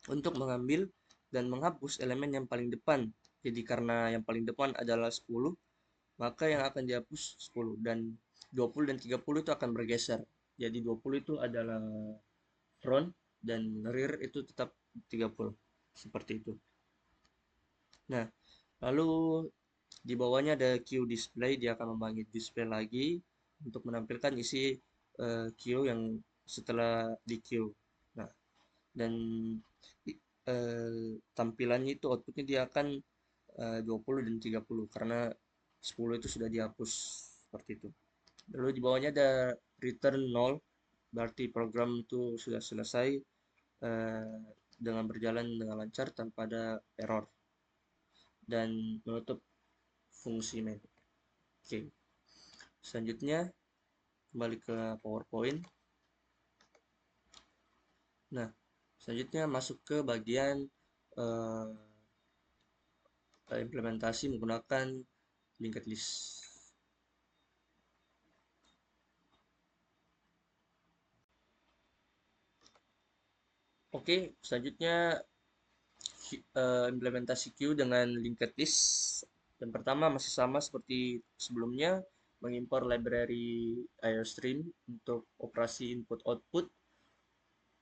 untuk mengambil dan menghapus elemen yang paling depan. Jadi karena yang paling depan adalah 10, maka yang akan dihapus 10, dan 20 dan 30 itu akan bergeser. Jadi 20 itu adalah front dan rear itu tetap 30 seperti itu. Nah, lalu di bawahnya ada queue display, dia akan memanggil display lagi untuk menampilkan isi queue yang setelah di queue. Nah, dan tampilannya itu outputnya dia akan 20 dan 30 karena 10 itu sudah dihapus seperti itu. Lalu di bawahnya ada return 0, berarti program itu sudah selesai dengan berjalan dengan lancar tanpa ada error, dan menutup fungsi main. Oke, selanjutnya kembali ke PowerPoint. Nah, selanjutnya masuk ke bagian eh, implementasi menggunakan linked list. Oke, selanjutnya implementasi queue dengan linked list. Yang pertama masih sama seperti sebelumnya, mengimpor library IOStream untuk operasi input output,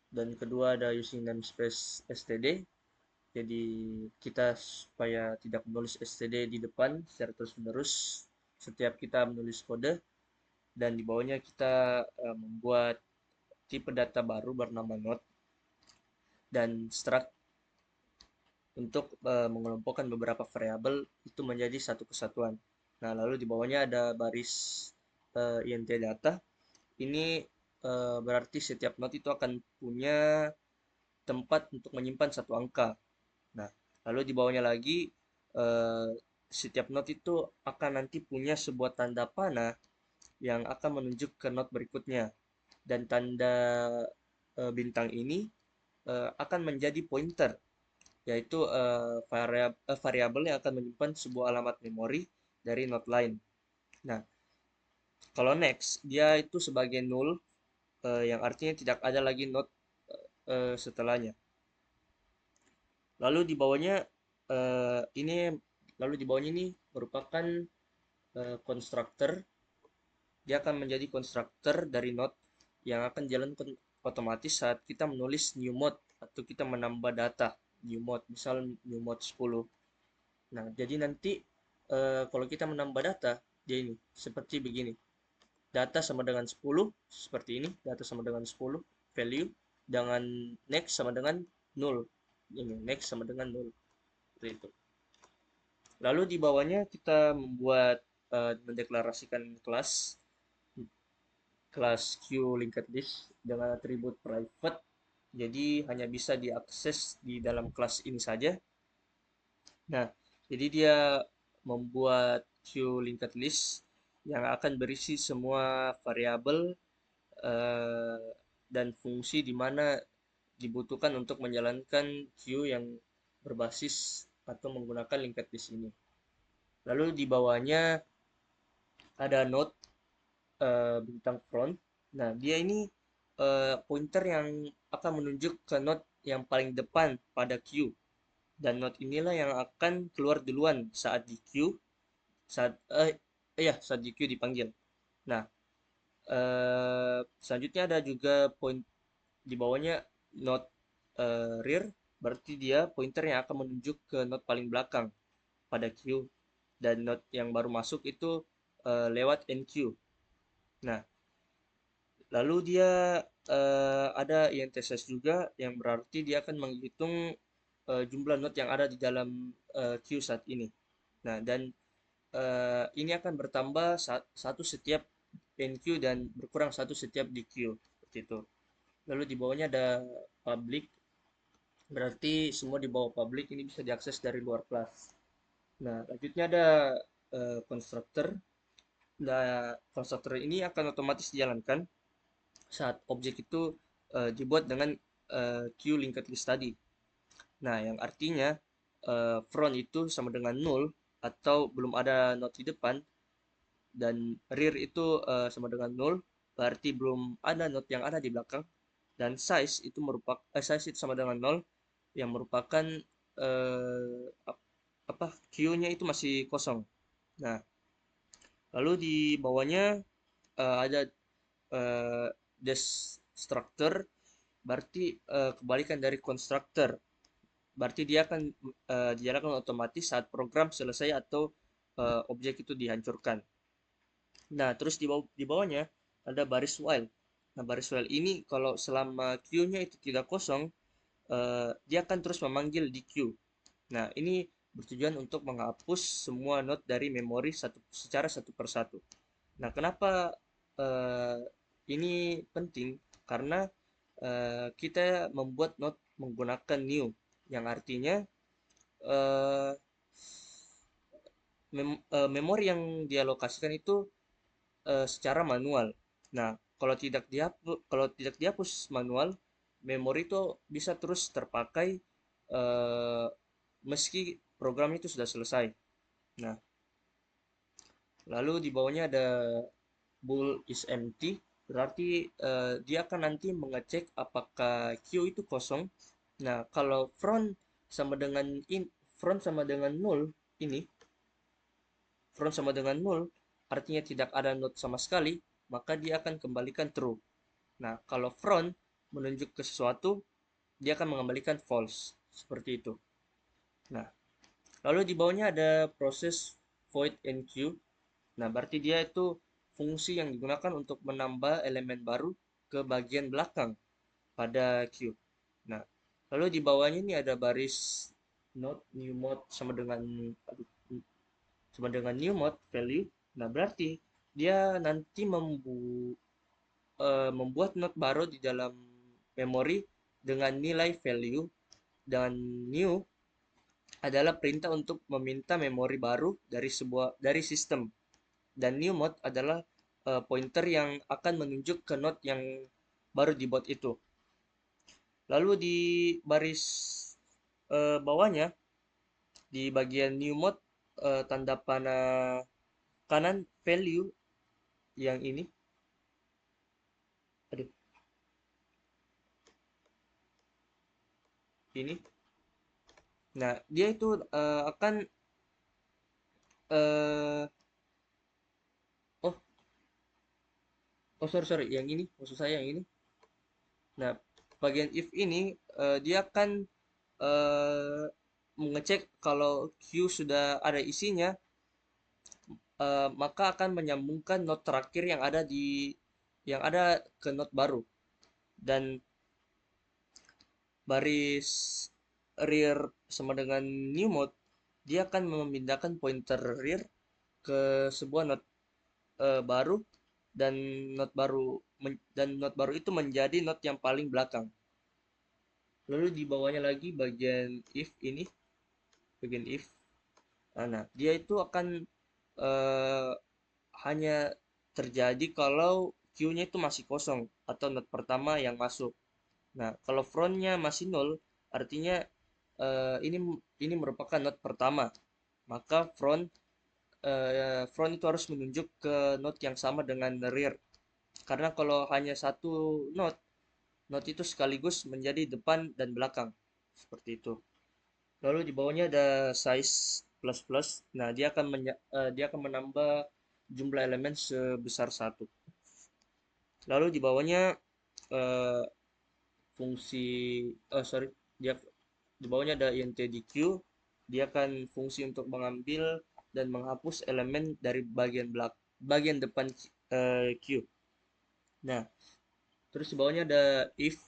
dan kedua ada using namespace std. Jadi kita supaya tidak menulis std di depan secara terus-menerus setiap kita menulis kode, dan di bawahnya kita membuat tipe data baru bernama node dan struct untuk mengelompokkan beberapa variabel itu menjadi satu kesatuan. Nah, lalu di bawahnya ada baris int data. Ini berarti setiap node itu akan punya tempat untuk menyimpan satu angka. Nah, lalu di bawahnya lagi eh, setiap node itu akan nanti punya sebuah tanda panah yang akan menunjuk ke node berikutnya. Dan tanda bintang ini akan menjadi pointer, yaitu variabel yang akan menyimpan sebuah alamat memori dari node lain. Nah, kalau next, dia itu sebagai null, yang artinya tidak ada lagi node setelahnya. Lalu di bawahnya ini ini merupakan constructor. Dia akan menjadi constructor dari node yang akan jalan otomatis saat kita menulis new mode atau kita menambah data new mode, misal new mode 10. Nah, jadi nanti kalau kita menambah data, dia ini seperti begini. Data sama dengan 10, seperti ini. Data sama dengan 10, value. Dengan next sama dengan 0. Ini, next sama dengan 0. Seperti itu. Lalu di bawahnya kita membuat, mendeklarasikan kelas queue dengan atribut private. Jadi hanya bisa diakses di dalam kelas ini saja. Nah, jadi dia membuat queue linked list yang akan berisi semua variabel eh, dan fungsi di mana dibutuhkan untuk menjalankan queue yang berbasis atau menggunakan linked list ini. Lalu di bawahnya ada node bintang front. Nah, dia ini pointer yang akan menunjuk ke node yang paling depan pada queue. Dan node inilah yang akan keluar duluan saat di queue, saat saat di queue dipanggil. Nah, selanjutnya ada juga point di bawahnya node rear, berarti dia pointer yang akan menunjuk ke node paling belakang pada queue, dan node yang baru masuk itu lewat NQ. Nah, lalu dia ada INTSS juga yang berarti dia akan menghitung jumlah node yang ada di dalam queue saat ini. Nah, dan ini akan bertambah satu setiap NQ dan berkurang satu setiap di queue, seperti itu. Lalu di bawahnya ada public, berarti semua di bawah public ini bisa diakses dari luar kelas. Nah, lanjutnya ada constructor. Nah, constructor ini akan otomatis dijalankan saat objek itu dibuat dengan queue linked list tadi. Nah, yang artinya front itu sama dengan 0 atau belum ada node di depan, dan rear itu sama dengan 0, berarti belum ada node yang ada di belakang, dan size itu sama dengan 0 yang merupakan queue-nya itu masih kosong. Nah, lalu di bawahnya ada destructor. berarti kebalikan dari constructor. Berarti dia akan dijalankan otomatis saat program selesai atau objek itu dihancurkan. Nah, terus di bawahnya ada baris while. Nah, baris while ini kalau selama queue-nya itu tidak kosong, dia akan terus memanggil di queue. Nah, ini bertujuan untuk menghapus semua node dari memori secara satu persatu. Nah, kenapa eh, ini penting? Karena kita membuat node menggunakan new, yang artinya eh, memori yang dialokasikan itu secara manual. Nah, kalau tidak dihapus manual, memori itu bisa terus terpakai eh, meski program itu sudah selesai. Nah, lalu di bawahnya ada bool is empty, berarti dia akan nanti mengecek apakah queue itu kosong. Nah, kalau front sama dengan null ini, front sama dengan null, artinya tidak ada node sama sekali, maka dia akan kembalikan true. Nah, kalau front menunjuk ke sesuatu, dia akan mengembalikan false. Seperti itu. Nah, lalu di bawahnya ada proses void enqueue. Nah, berarti dia itu fungsi yang digunakan untuk menambah elemen baru ke bagian belakang pada queue. Nah, lalu di bawahnya ini ada baris node new mode sama dengan new mode value. Nah, berarti dia nanti membuat node baru di dalam memori dengan nilai value, dan new adalah perintah untuk meminta memori baru dari sistem, dan new mode adalah pointer yang akan menunjuk ke node yang baru dibuat itu. Lalu di baris bawahnya di bagian new mode, tanda panah kanan value yang ini, aduh, ini. Nah, dia itu akan eh oh oh sorry sorry, yang ini maksud saya yang ini. Nah, bagian if ini dia akan eh mengecek kalau queue sudah ada isinya, maka akan menyambungkan node terakhir yang ada ke node baru, dan baris rear sama dengan new mode, dia akan memindahkan pointer rear ke sebuah node baru, dan node baru itu menjadi node yang paling belakang. Lalu di bawahnya lagi bagian if ini, bagian if. Nah, dia itu akan eh, hanya terjadi kalau queue-nya itu masih kosong atau node pertama yang masuk. Nah, kalau front-nya masih nol, artinya ini merupakan node pertama. Maka front itu harus menunjuk ke node yang sama dengan rear. Karena kalau hanya satu node, node itu sekaligus menjadi depan dan belakang. Seperti itu. Lalu di bawahnya ada size plus plus. Nah, dia akan menambah jumlah elemen sebesar satu. Lalu di bawahnya eh, fungsi sorry, dia di bawahnya ada intdq. Dia akan fungsi untuk mengambil dan menghapus elemen dari bagian depan queue. Nah, terus di bawahnya ada if.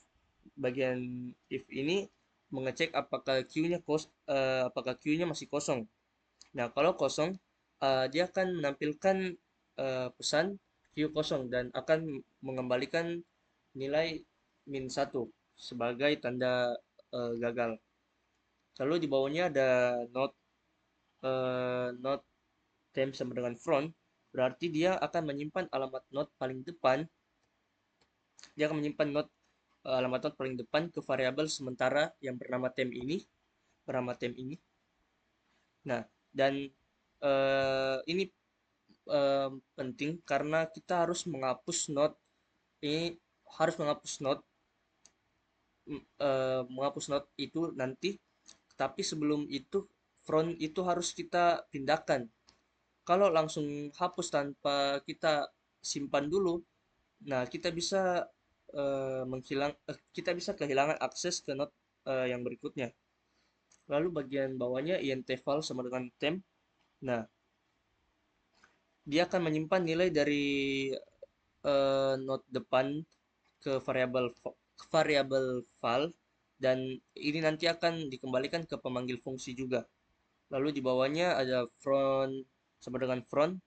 Bagian if ini mengecek apakah queue-nya masih kosong. Nah, kalau kosong, dia akan menampilkan pesan queue kosong dan akan mengembalikan nilai -1 sebagai tanda gagal. Lalu di bawahnya ada node temp sama dengan front, berarti dia akan menyimpan alamat node paling depan. Dia akan menyimpan alamat node paling depan ke variabel sementara yang bernama temp ini. Nah, dan ini penting karena kita ini harus menghapus node itu nanti, tapi sebelum itu front itu harus kita pindahkan. Kalau langsung hapus tanpa kita simpan dulu, nah kita bisa kita bisa kehilangan akses ke node yang berikutnya. Lalu bagian bawahnya int val sama dengan temp. Nah, dia akan menyimpan nilai dari node depan ke variabel val, dan ini nanti akan dikembalikan ke pemanggil fungsi juga. Lalu di bawahnya ada front sama dengan front.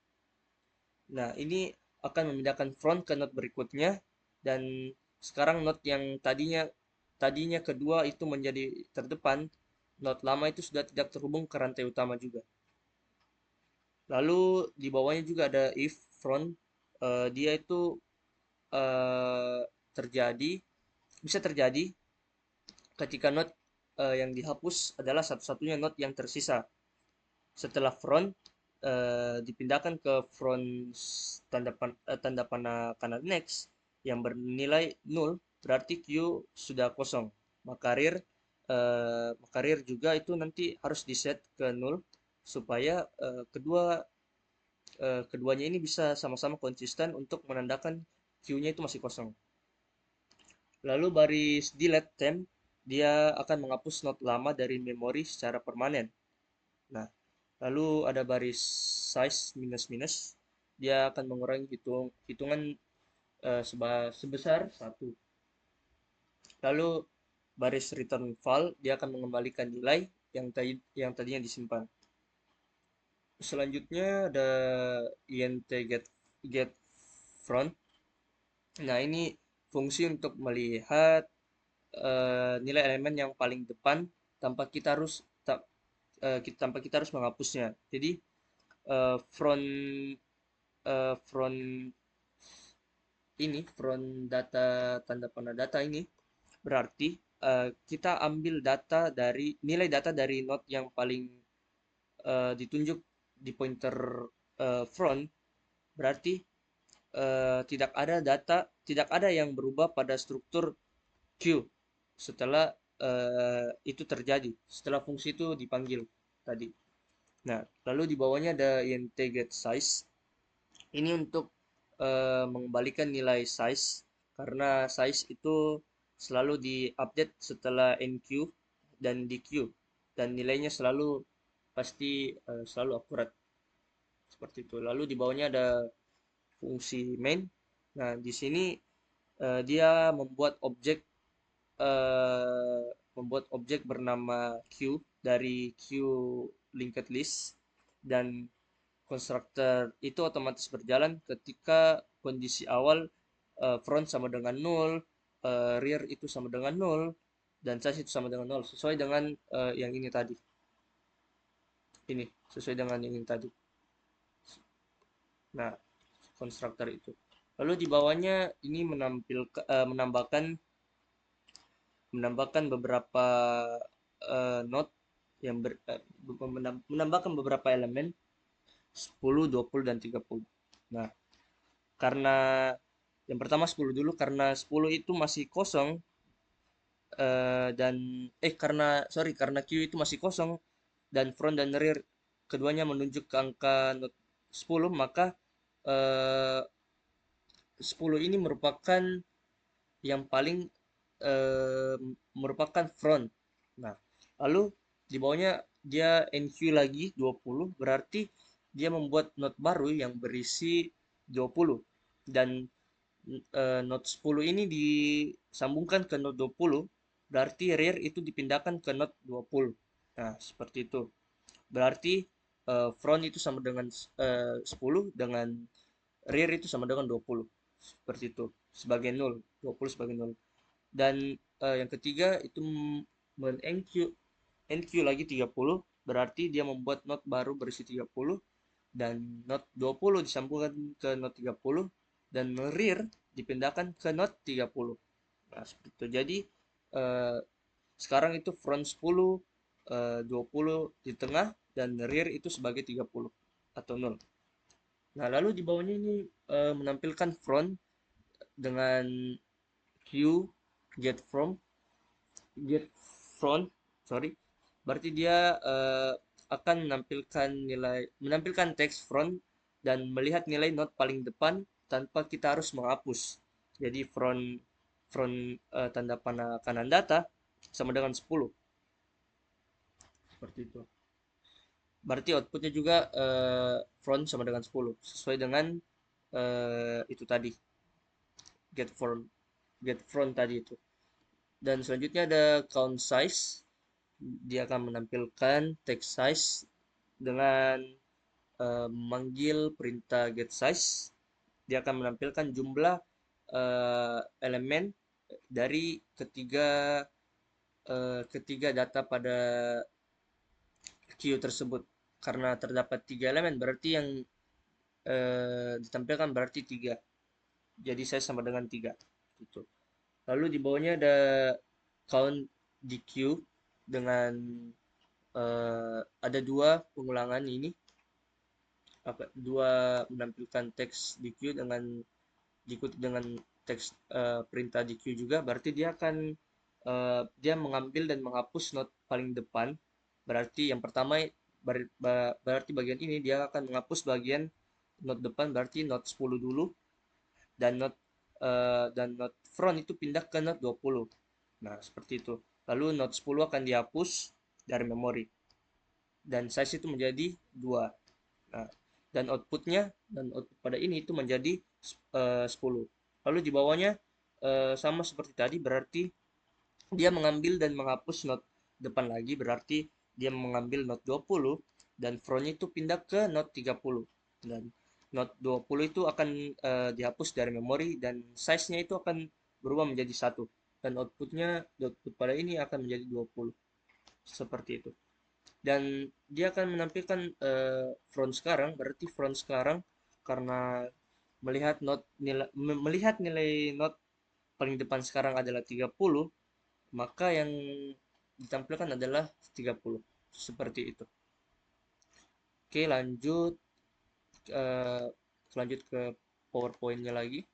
Nah, ini akan memindahkan front ke node berikutnya, dan sekarang node yang tadinya tadinya kedua itu menjadi terdepan, node lama itu sudah tidak terhubung ke rantai utama juga. Lalu di bawahnya juga ada if front. Dia itu eh, terjadi bisa terjadi ketika node yang dihapus adalah satu-satunya node yang tersisa. Setelah front dipindahkan ke front tanda panah kanan next yang bernilai 0, berarti Q sudah kosong. Maka rear juga itu nanti harus diset ke 0 supaya keduanya ini bisa sama-sama konsisten untuk menandakan Q-nya itu masih kosong. Lalu baris delete temp, dia akan menghapus node lama dari memori secara permanen. Nah, lalu ada baris size minus minus, dia akan mengurangi hitungan sebesar 1. Lalu baris return val, dia akan mengembalikan nilai yang tadinya disimpan. Selanjutnya ada int get front. Nah, ini fungsi untuk melihat nilai elemen yang paling depan tanpa kita harus tanpa kita harus menghapusnya. Jadi front front front data tanda panah data ini berarti kita ambil nilai data dari node yang paling ditunjuk di pointer front. Berarti tidak ada yang berubah pada struktur Q setelah itu terjadi, setelah fungsi itu dipanggil tadi. Nah, lalu di bawahnya ada int get size. Ini untuk mengembalikan nilai size, karena size itu selalu diupdate setelah enq dan dq, dan nilainya selalu akurat seperti itu. Lalu di bawahnya ada fungsi main. Nah, di sini dia eh, membuat objek bernama Q dari Q linked list, dan konstruktor itu otomatis berjalan ketika kondisi awal front sama dengan 0, rear itu sama dengan 0, dan size itu sama dengan 0, sesuai dengan yang ini tadi. Ini sesuai dengan yang ini tadi. Nah, konstruktor itu. Lalu di bawahnya ini menambahkan beberapa node menambahkan beberapa elemen 10, 20, dan 30. Nah, karena yang pertama 10 dulu, karena 10 itu masih kosong, karena Q itu masih kosong dan front dan rear keduanya menunjuk ke angka 10, maka eh, 10 ini yang paling eh, merupakan front. Nah, lalu di bawahnya dia NQ lagi 20, berarti dia membuat node baru yang berisi 20, dan node 10 ini disambungkan ke node 20, berarti rear itu dipindahkan ke node 20. Nah, seperti itu. Berarti front itu sama dengan 10, dengan rear itu sama dengan 20. Seperti itu. Sebagai 0, 20 sebagai 0. Dan yang ketiga itu men-NQ lagi 30, berarti dia membuat node baru berisi 30, dan node 20 disambungkan ke node 30, dan rear dipindahkan ke node 30. Nah, seperti itu. Jadi eh, sekarang itu front 10, 20 di tengah, dan rear itu sebagai 30 atau 0. Nah, lalu di bawahnya ini menampilkan front dengan Q get from get front, sorry. Berarti dia akan menampilkan teks front dan melihat nilai node paling depan tanpa kita harus menghapus. Jadi front tanda panah kanan data sama dengan 10. Seperti itu. Berarti outputnya juga front sama dengan 10 sesuai dengan itu tadi, get front tadi itu. Dan selanjutnya ada count size. Dia akan menampilkan text size dengan memanggil perintah get size. Dia akan menampilkan jumlah elemen dari ketiga data pada queue tersebut. Karena terdapat 3 elemen, berarti yang ditampilkan berarti 3. Jadi saya sama dengan 3. Gitu. Lalu di bawahnya ada count di queue dengan ada 2 pengulangan ini. Dua menampilkan teks di queue dengan diikuti dengan teks perintah di queue juga, berarti dia akan dia mengambil dan menghapus not paling depan. Berarti yang pertama berarti bagian ini dia akan menghapus bagian not depan, berarti not 10 dulu, dan not front itu pindah ke not 20. Nah, seperti itu. Lalu not 10 akan dihapus dari memori dan size itu menjadi 2. Nah, dan output pada ini itu menjadi 10. Lalu di bawahnya sama seperti tadi, berarti dia mengambil dan menghapus not depan lagi, berarti dia mengambil not 20 dan frontnya itu pindah ke not 30. Dan not 20 itu akan dihapus dari memori dan size-nya itu akan berubah menjadi 1. Dan output pada ini akan menjadi 20. Seperti itu. Dan dia akan menampilkan front sekarang, berarti front sekarang karena melihat nilai not paling depan sekarang adalah 30, maka yang ditampilkan adalah 30. Seperti itu. Oke, lanjut ke PowerPoint-nya lagi.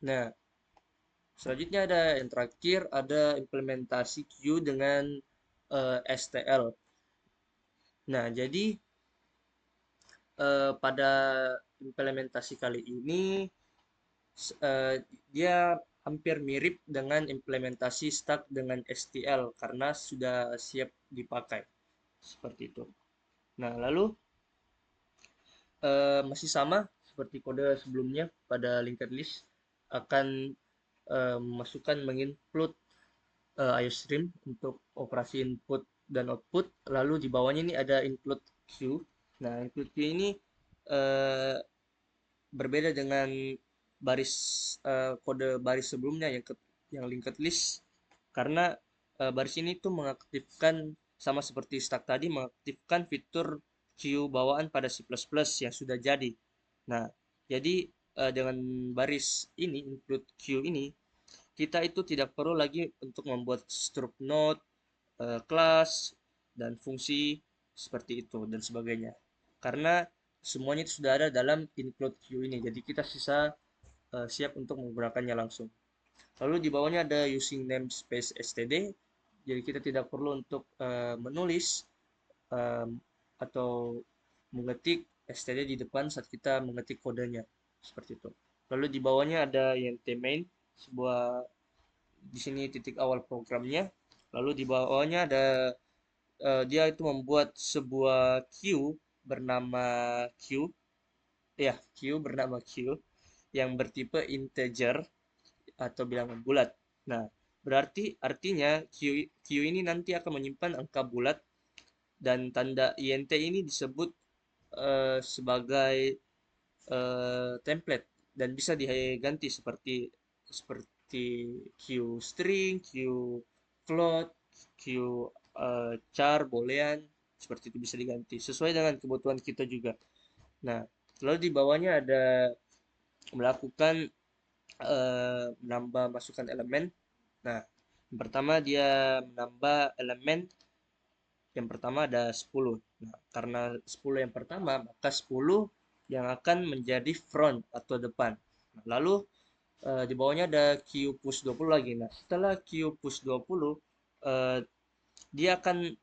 Nah, selanjutnya ada yang terakhir, ada implementasi queue dengan STL. Nah, jadi pada implementasi kali ini dia hampir mirip dengan implementasi stack dengan STL karena sudah siap dipakai. Seperti itu. Nah, lalu masih sama seperti kode sebelumnya, pada linked list akan memasukkan menginput IOStream untuk operasi input dan output. Lalu di bawahnya ini ada include queue. Nah, include queue ini berbeda dengan kode baris sebelumnya yang linked list, karena baris ini tuh mengaktifkan sama seperti stack tadi, mengaktifkan fitur queue bawaan pada C++ yang sudah jadi. Nah, jadi dengan baris ini, include queue ini, kita itu tidak perlu lagi untuk membuat struct node, kelas, dan fungsi seperti itu dan sebagainya. Karena semuanya itu sudah ada dalam include queue ini. Jadi kita siap untuk menggunakannya langsung. Lalu di bawahnya ada using namespace std. Jadi kita tidak perlu untuk menulis atau mengetik std di depan saat kita mengetik kodenya. Seperti itu. Lalu di bawahnya ada int main, sebuah di sini titik awal programnya. Lalu di bawahnya ada dia itu membuat sebuah queue bernama queue yang bertipe integer atau bilangan bulat. Nah, berarti artinya queue ini nanti akan menyimpan angka bulat dan tanda int ini disebut sebagai template dan bisa diganti seperti queue string, queue float, queue char, boolean, seperti itu bisa diganti sesuai dengan kebutuhan kita juga. Nah, lalu di bawahnya ada melakukan menambah masukan elemen. Nah, yang pertama dia menambah elemen. Yang pertama ada 10. Nah, karena 10 yang pertama, maka 10 yang akan menjadi front atau depan. Nah, lalu di bawahnya ada queue push 20 lagi. Nah, setelah queue push 20, dia akan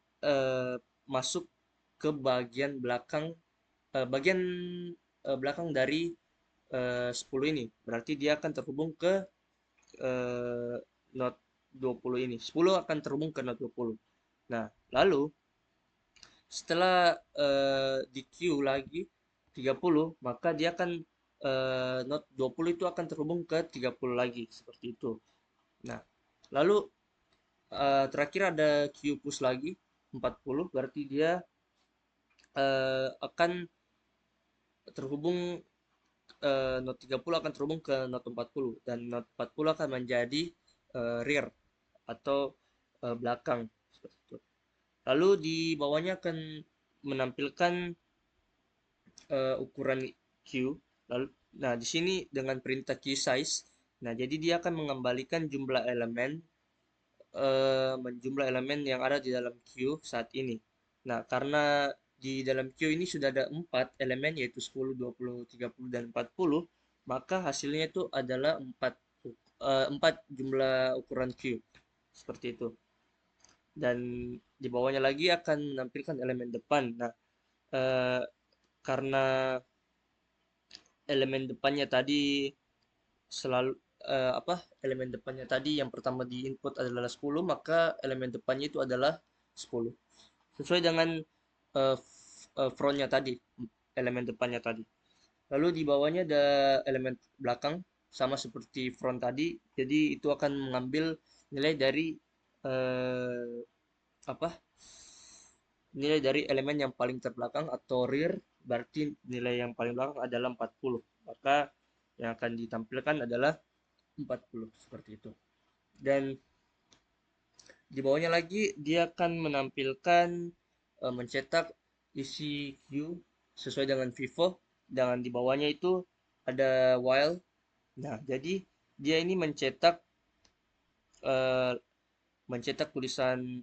masuk ke bagian belakang dari 10 ini. Berarti dia akan terhubung ke node 20 ini. 10 akan terhubung ke node 20. Nah, lalu setelah di queue lagi 30, maka dia akan node 20 itu akan terhubung ke 30 lagi seperti itu. Nah, lalu terakhir ada queue push lagi 40, berarti dia akan terhubung node 30 akan terhubung ke node 40 dan node 40 akan menjadi rear atau belakang seperti itu. Lalu di bawahnya akan menampilkan ukuran Q. Lalu, nah di sini dengan perintah Q size, nah jadi dia akan mengembalikan jumlah elemen menjumlah elemen yang ada di dalam Q saat ini. Nah, karena di dalam Q ini sudah ada 4 elemen yaitu 10, 20, 30 dan 40, maka hasilnya itu adalah 4 jumlah ukuran Q. Seperti itu. Dan di bawahnya lagi akan menampilkan elemen depan. Nah, eh, karena elemen depannya tadi selalu elemen depannya tadi yang pertama di input adalah 10, maka elemen depannya itu adalah 10 sesuai dengan frontnya tadi, elemen depannya tadi. Lalu di bawahnya ada elemen belakang sama seperti front tadi, jadi itu akan mengambil nilai dari eh, apa nilai dari elemen yang paling terbelakang atau rear, berarti nilai yang paling belakang adalah 40, maka yang akan ditampilkan adalah 40 seperti itu. Dan di bawahnya lagi dia akan menampilkan mencetak isi Q sesuai dengan Vivo, dan di bawahnya itu ada while. Nah, jadi dia ini eh, mencetak tulisan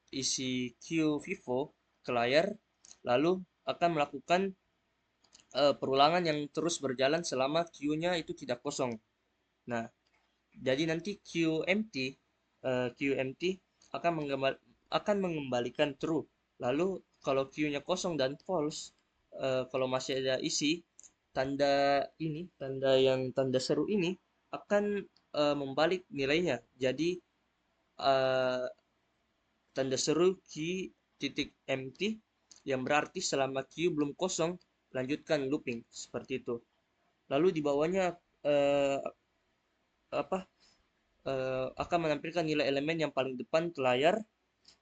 isi Q Vivo ke layar, lalu akan melakukan perulangan yang terus berjalan selama Q-nya itu tidak kosong. Nah, jadi nanti QMT akan mengembalikan true. Lalu kalau Q-nya kosong dan false, kalau masih ada isi, tanda seru ini akan membalik nilainya. Jadi eh, tanda seru Q titik MT yang berarti selama Q belum kosong, lanjutkan looping seperti itu. Lalu di bawahnya eh, apa akan menampilkan nilai elemen yang paling depan ke layar,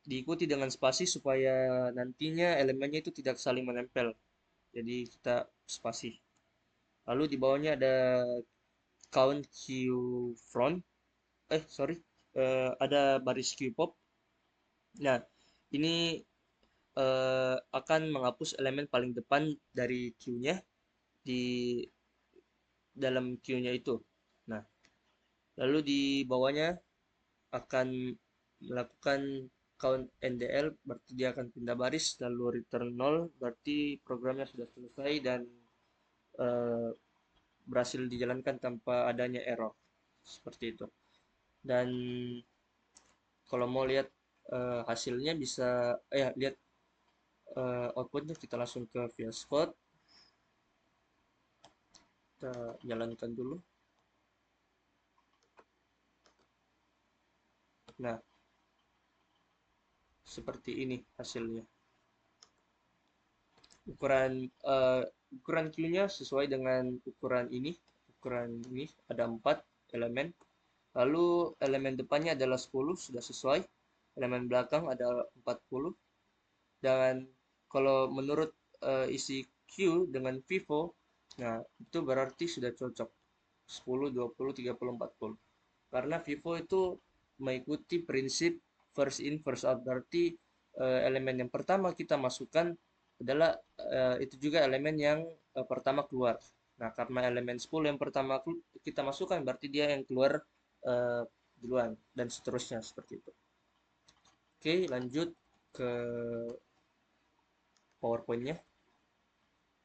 diikuti dengan spasi supaya nantinya elemennya itu tidak saling menempel. Jadi kita spasi. Lalu di bawahnya ada count Q front. Sorry. Ada baris Q pop. Nah, ini akan menghapus elemen paling depan dari Q-nya di dalam Q-nya itu. Nah, lalu di bawahnya akan melakukan count NDL, berarti dia akan pindah baris, lalu return 0, berarti programnya sudah selesai dan eh, berhasil dijalankan tanpa adanya error. Seperti itu. Dan kalau mau lihat hasilnya bisa lihat outputnya, kita langsung ke VS Code. Kita jalankan dulu. Nah, seperti ini hasilnya. Ukuran Q-nya sesuai dengan ukuran ini. Ukuran ini ada 4 elemen. Lalu elemen depannya adalah 10, sudah sesuai. Elemen belakang ada 40. Dan kalau menurut isi Q dengan Vivo, nah itu berarti sudah cocok. 10, 20, 30, 40. Karena Vivo itu mengikuti prinsip first in first out, berarti elemen yang pertama kita masukkan adalah itu juga elemen yang pertama keluar. Nah, karena elemen 10 yang pertama kita masukkan, berarti dia yang keluar uh, duluan dan seterusnya seperti itu. Oke, lanjut ke PowerPoint-nya.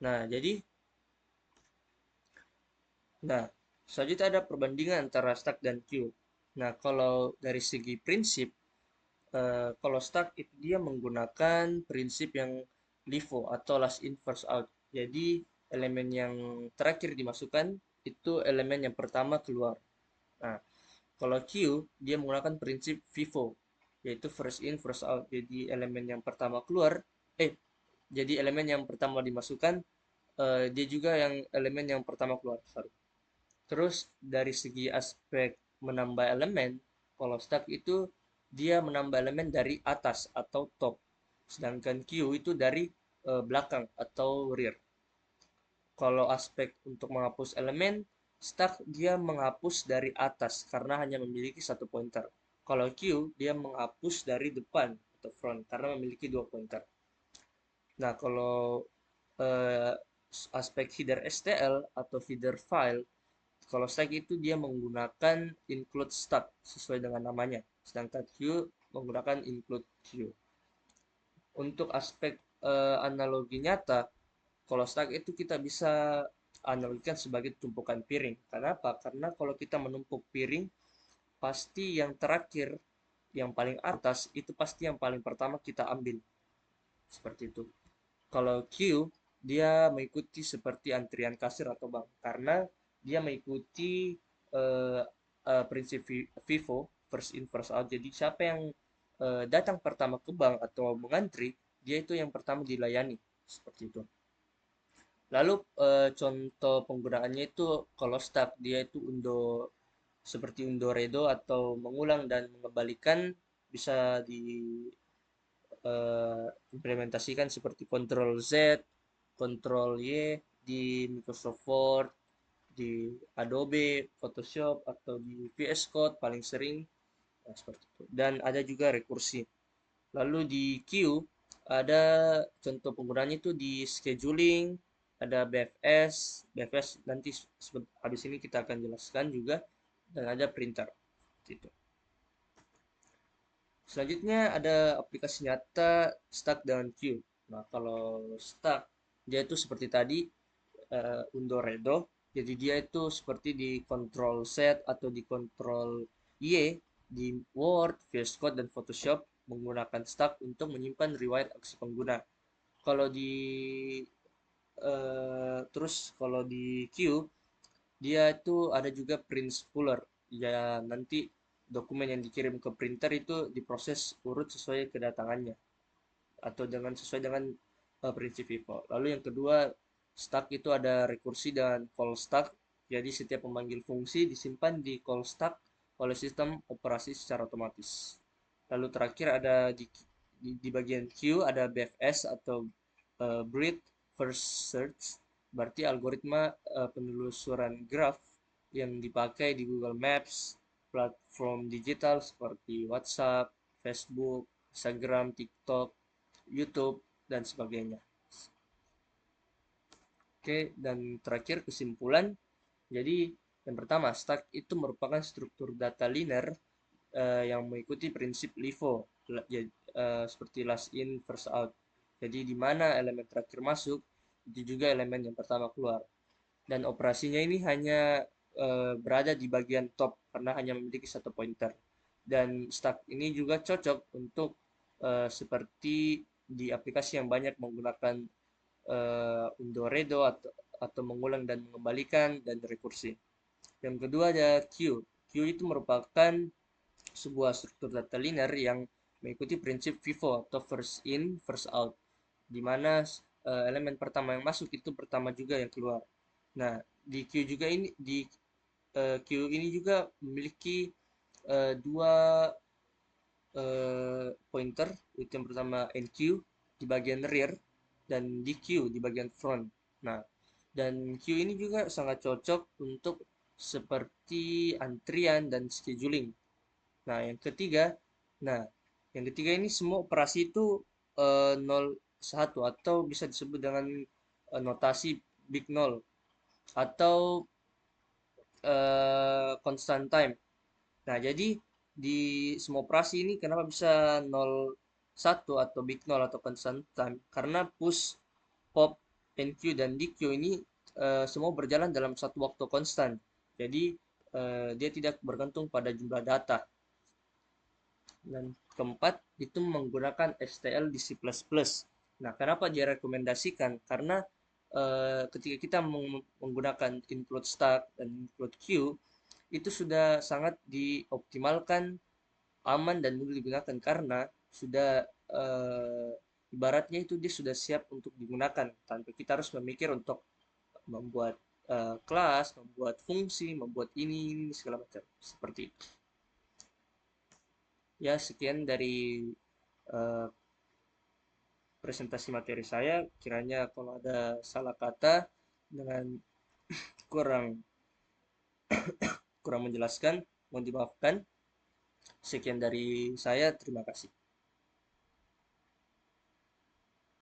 Nah, selanjutnya ada perbandingan antara stack dan queue. Nah, kalau dari segi prinsip, kalau stack itu dia menggunakan prinsip yang LIFO atau last in first out. Jadi elemen yang terakhir dimasukkan itu elemen yang pertama keluar. Nah, kalau Q dia menggunakan prinsip FIFO, yaitu first in first out. Jadi elemen yang pertama keluar, jadi elemen yang pertama dimasukkan, dia juga yang elemen yang pertama keluar. Sorry. Terus dari segi aspek menambah elemen, kalau stack itu dia menambah elemen dari atas atau top, sedangkan Q itu dari belakang atau rear. Kalau aspek untuk menghapus elemen, stack dia menghapus dari atas karena hanya memiliki satu pointer. Kalau Q dia menghapus dari depan atau front karena memiliki dua pointer. Nah, kalau eh, aspek header STL atau header file, kalau stack itu dia menggunakan include stack sesuai dengan namanya, sedangkan Q menggunakan include Q. Untuk aspek analogi nyata, kalau stack itu kita bisa analogikan sebagai tumpukan piring. Kenapa? Karena kalau kita menumpuk piring, pasti yang terakhir, yang paling atas, itu pasti yang paling pertama kita ambil. Seperti itu. Kalau Q, dia mengikuti seperti antrian kasir atau bank. Karena dia mengikuti eh, prinsip FIFO, first in, first out. Jadi siapa yang datang pertama ke bank atau mengantri, dia itu yang pertama dilayani. Seperti itu. Lalu contoh penggunaannya itu kalau stack dia itu seperti undo redo atau mengulang dan mengembalikan bisa diimplementasikan seperti Ctrl Z, Ctrl Y di Microsoft Word, di Adobe Photoshop atau di VS Code paling sering, nah, seperti itu. Dan ada juga rekursi. Lalu di Q ada contoh penggunaannya itu di scheduling, ada BFS, BFS nanti habis ini kita akan jelaskan juga, dan ada printer. Gitu. Selanjutnya ada aplikasi nyata stack dengan Q. Nah, kalau stack dia itu seperti tadi undo redo, jadi dia itu seperti di Ctrl Z atau di Ctrl Y di Word, VS Code dan Photoshop menggunakan stack untuk menyimpan riwayat aksi pengguna. Kalau di terus kalau di Q dia itu ada juga print spooler. Ya nanti dokumen yang dikirim ke printer itu diproses urut sesuai kedatangannya atau sesuai dengan prinsip FIFO. Lalu yang kedua, stack itu ada rekursi dan call stack. Jadi setiap memanggil fungsi disimpan di call stack oleh sistem operasi secara otomatis. Lalu terakhir ada di bagian Q ada BFS atau Breadth First Search, berarti algoritma penelusuran graf yang dipakai di Google Maps, platform digital seperti WhatsApp, Facebook, Instagram, TikTok, YouTube, dan sebagainya. Oke, dan terakhir kesimpulan. Jadi, yang pertama, stack itu merupakan struktur data linear yang mengikuti prinsip LIFO, seperti last in, first out. Jadi, di mana elemen terakhir masuk, itu juga elemen yang pertama keluar. Dan operasinya ini hanya berada di bagian top, karena hanya memiliki satu pointer. Dan stack ini juga cocok untuk seperti di aplikasi yang banyak menggunakan undo redo atau mengulang dan mengembalikan dan rekursi. Yang kedua ada Q. Q itu merupakan sebuah struktur data linear yang mengikuti prinsip FIFO atau first in, first out, di mana elemen pertama yang masuk itu pertama juga yang keluar. Nah, di Q juga ini di Q ini juga memiliki dua pointer, itu yang pertama NQ di bagian rear dan DQ di bagian front. Nah, dan Q ini juga sangat cocok untuk seperti antrian dan scheduling. Nah, nah, yang ketiga ini semua operasi itu 0 1 atau bisa disebut dengan notasi big null atau constant time. Nah, jadi di semua operasi ini kenapa bisa 01 atau big null atau constant time? Karena push, pop, NQ, dan DQ ini semua berjalan dalam satu waktu konstan. Jadi dia tidak bergantung pada jumlah data. Dan keempat, itu menggunakan STL di C++. Nah, kenapa direkomendasikan? Karena ketika kita menggunakan include stack dan include queue, itu sudah sangat dioptimalkan, aman dan mudah digunakan karena sudah ibaratnya itu dia sudah siap untuk digunakan tanpa kita harus memikir untuk membuat kelas, membuat fungsi, membuat ini segala macam seperti itu. Ya, sekian dari eh, presentasi materi saya. Kiranya kalau ada salah kata dengan kurang kurang menjelaskan, mohon dimaafkan. Sekian dari saya, terima kasih.